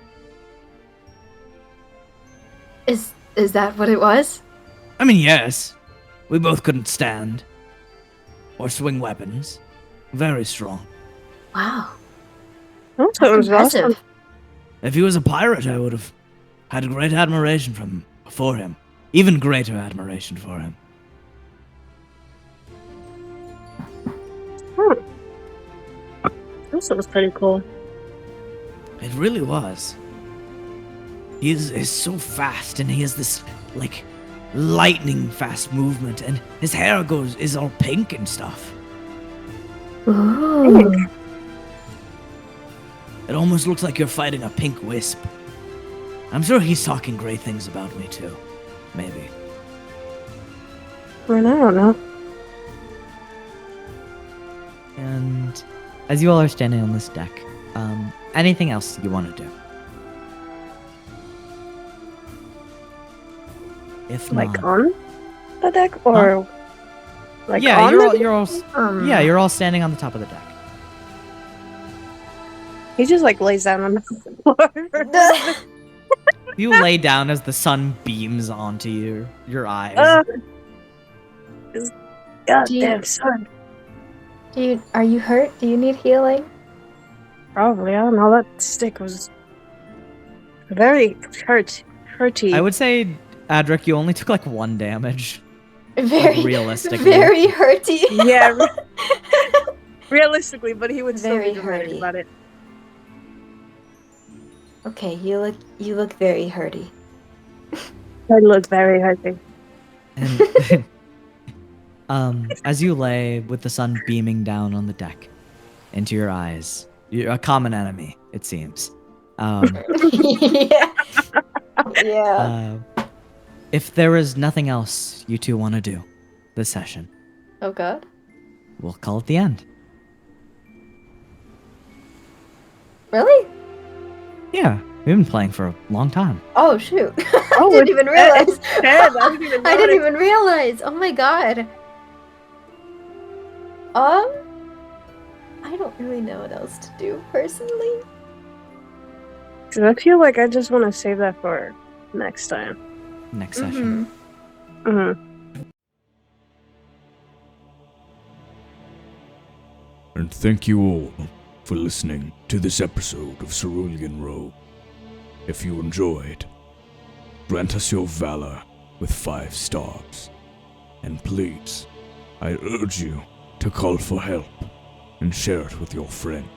Is that what it was? I mean, yes. We both couldn't stand. Or swing weapons. Very strong. Wow. That That's sounds awesome. impressive. If he was a pirate, I would have had great admiration for him. Even greater admiration for him. That sounds pretty cool. It really was. He's so fast, and he has this, like, lightning fast movement, and his hair is all pink and stuff. Ooh. It almost looks like you're fighting a pink wisp. I'm sure he's talking great things about me, too. Maybe. I don't know. And as you all are standing on this deck, anything else you want to do? If Like not, on the deck or like yeah, on the you're all yeah, you're all standing on the top of the deck. He just like lays down on the floor. You lay down as the sun beams onto your eyes. This Do goddamn you- son. Are you hurt? Do you need healing? Probably. I don't know. That stick was very hurty. I would say, Adric, you only took like 1 damage. Very realistically. Very hurty. Yeah. Realistically, but he would still Very be dramatic hurty. about it. Okay, you look very hurty. I look very hurty. And as you lay with the sun beaming down on the deck into your eyes, you're a common enemy, it seems. Yeah. Yeah. If there is nothing else you two want to do this session, Oh god. we'll call it the end. Really? Yeah, we've been playing for a long time. Oh shoot. Oh, I didn't even realize. it's 10. I didn't even I didn't notice. even realize. Oh my god. I don't really know what else to do personally. 'Cause I feel like I just want to save that for next time. Next session. Mm-hmm. And thank you all for listening to this episode of Cerulean Row. If you enjoyed, grant us your valor with 5 stars. And please, I urge you to call for help and share it with your friends.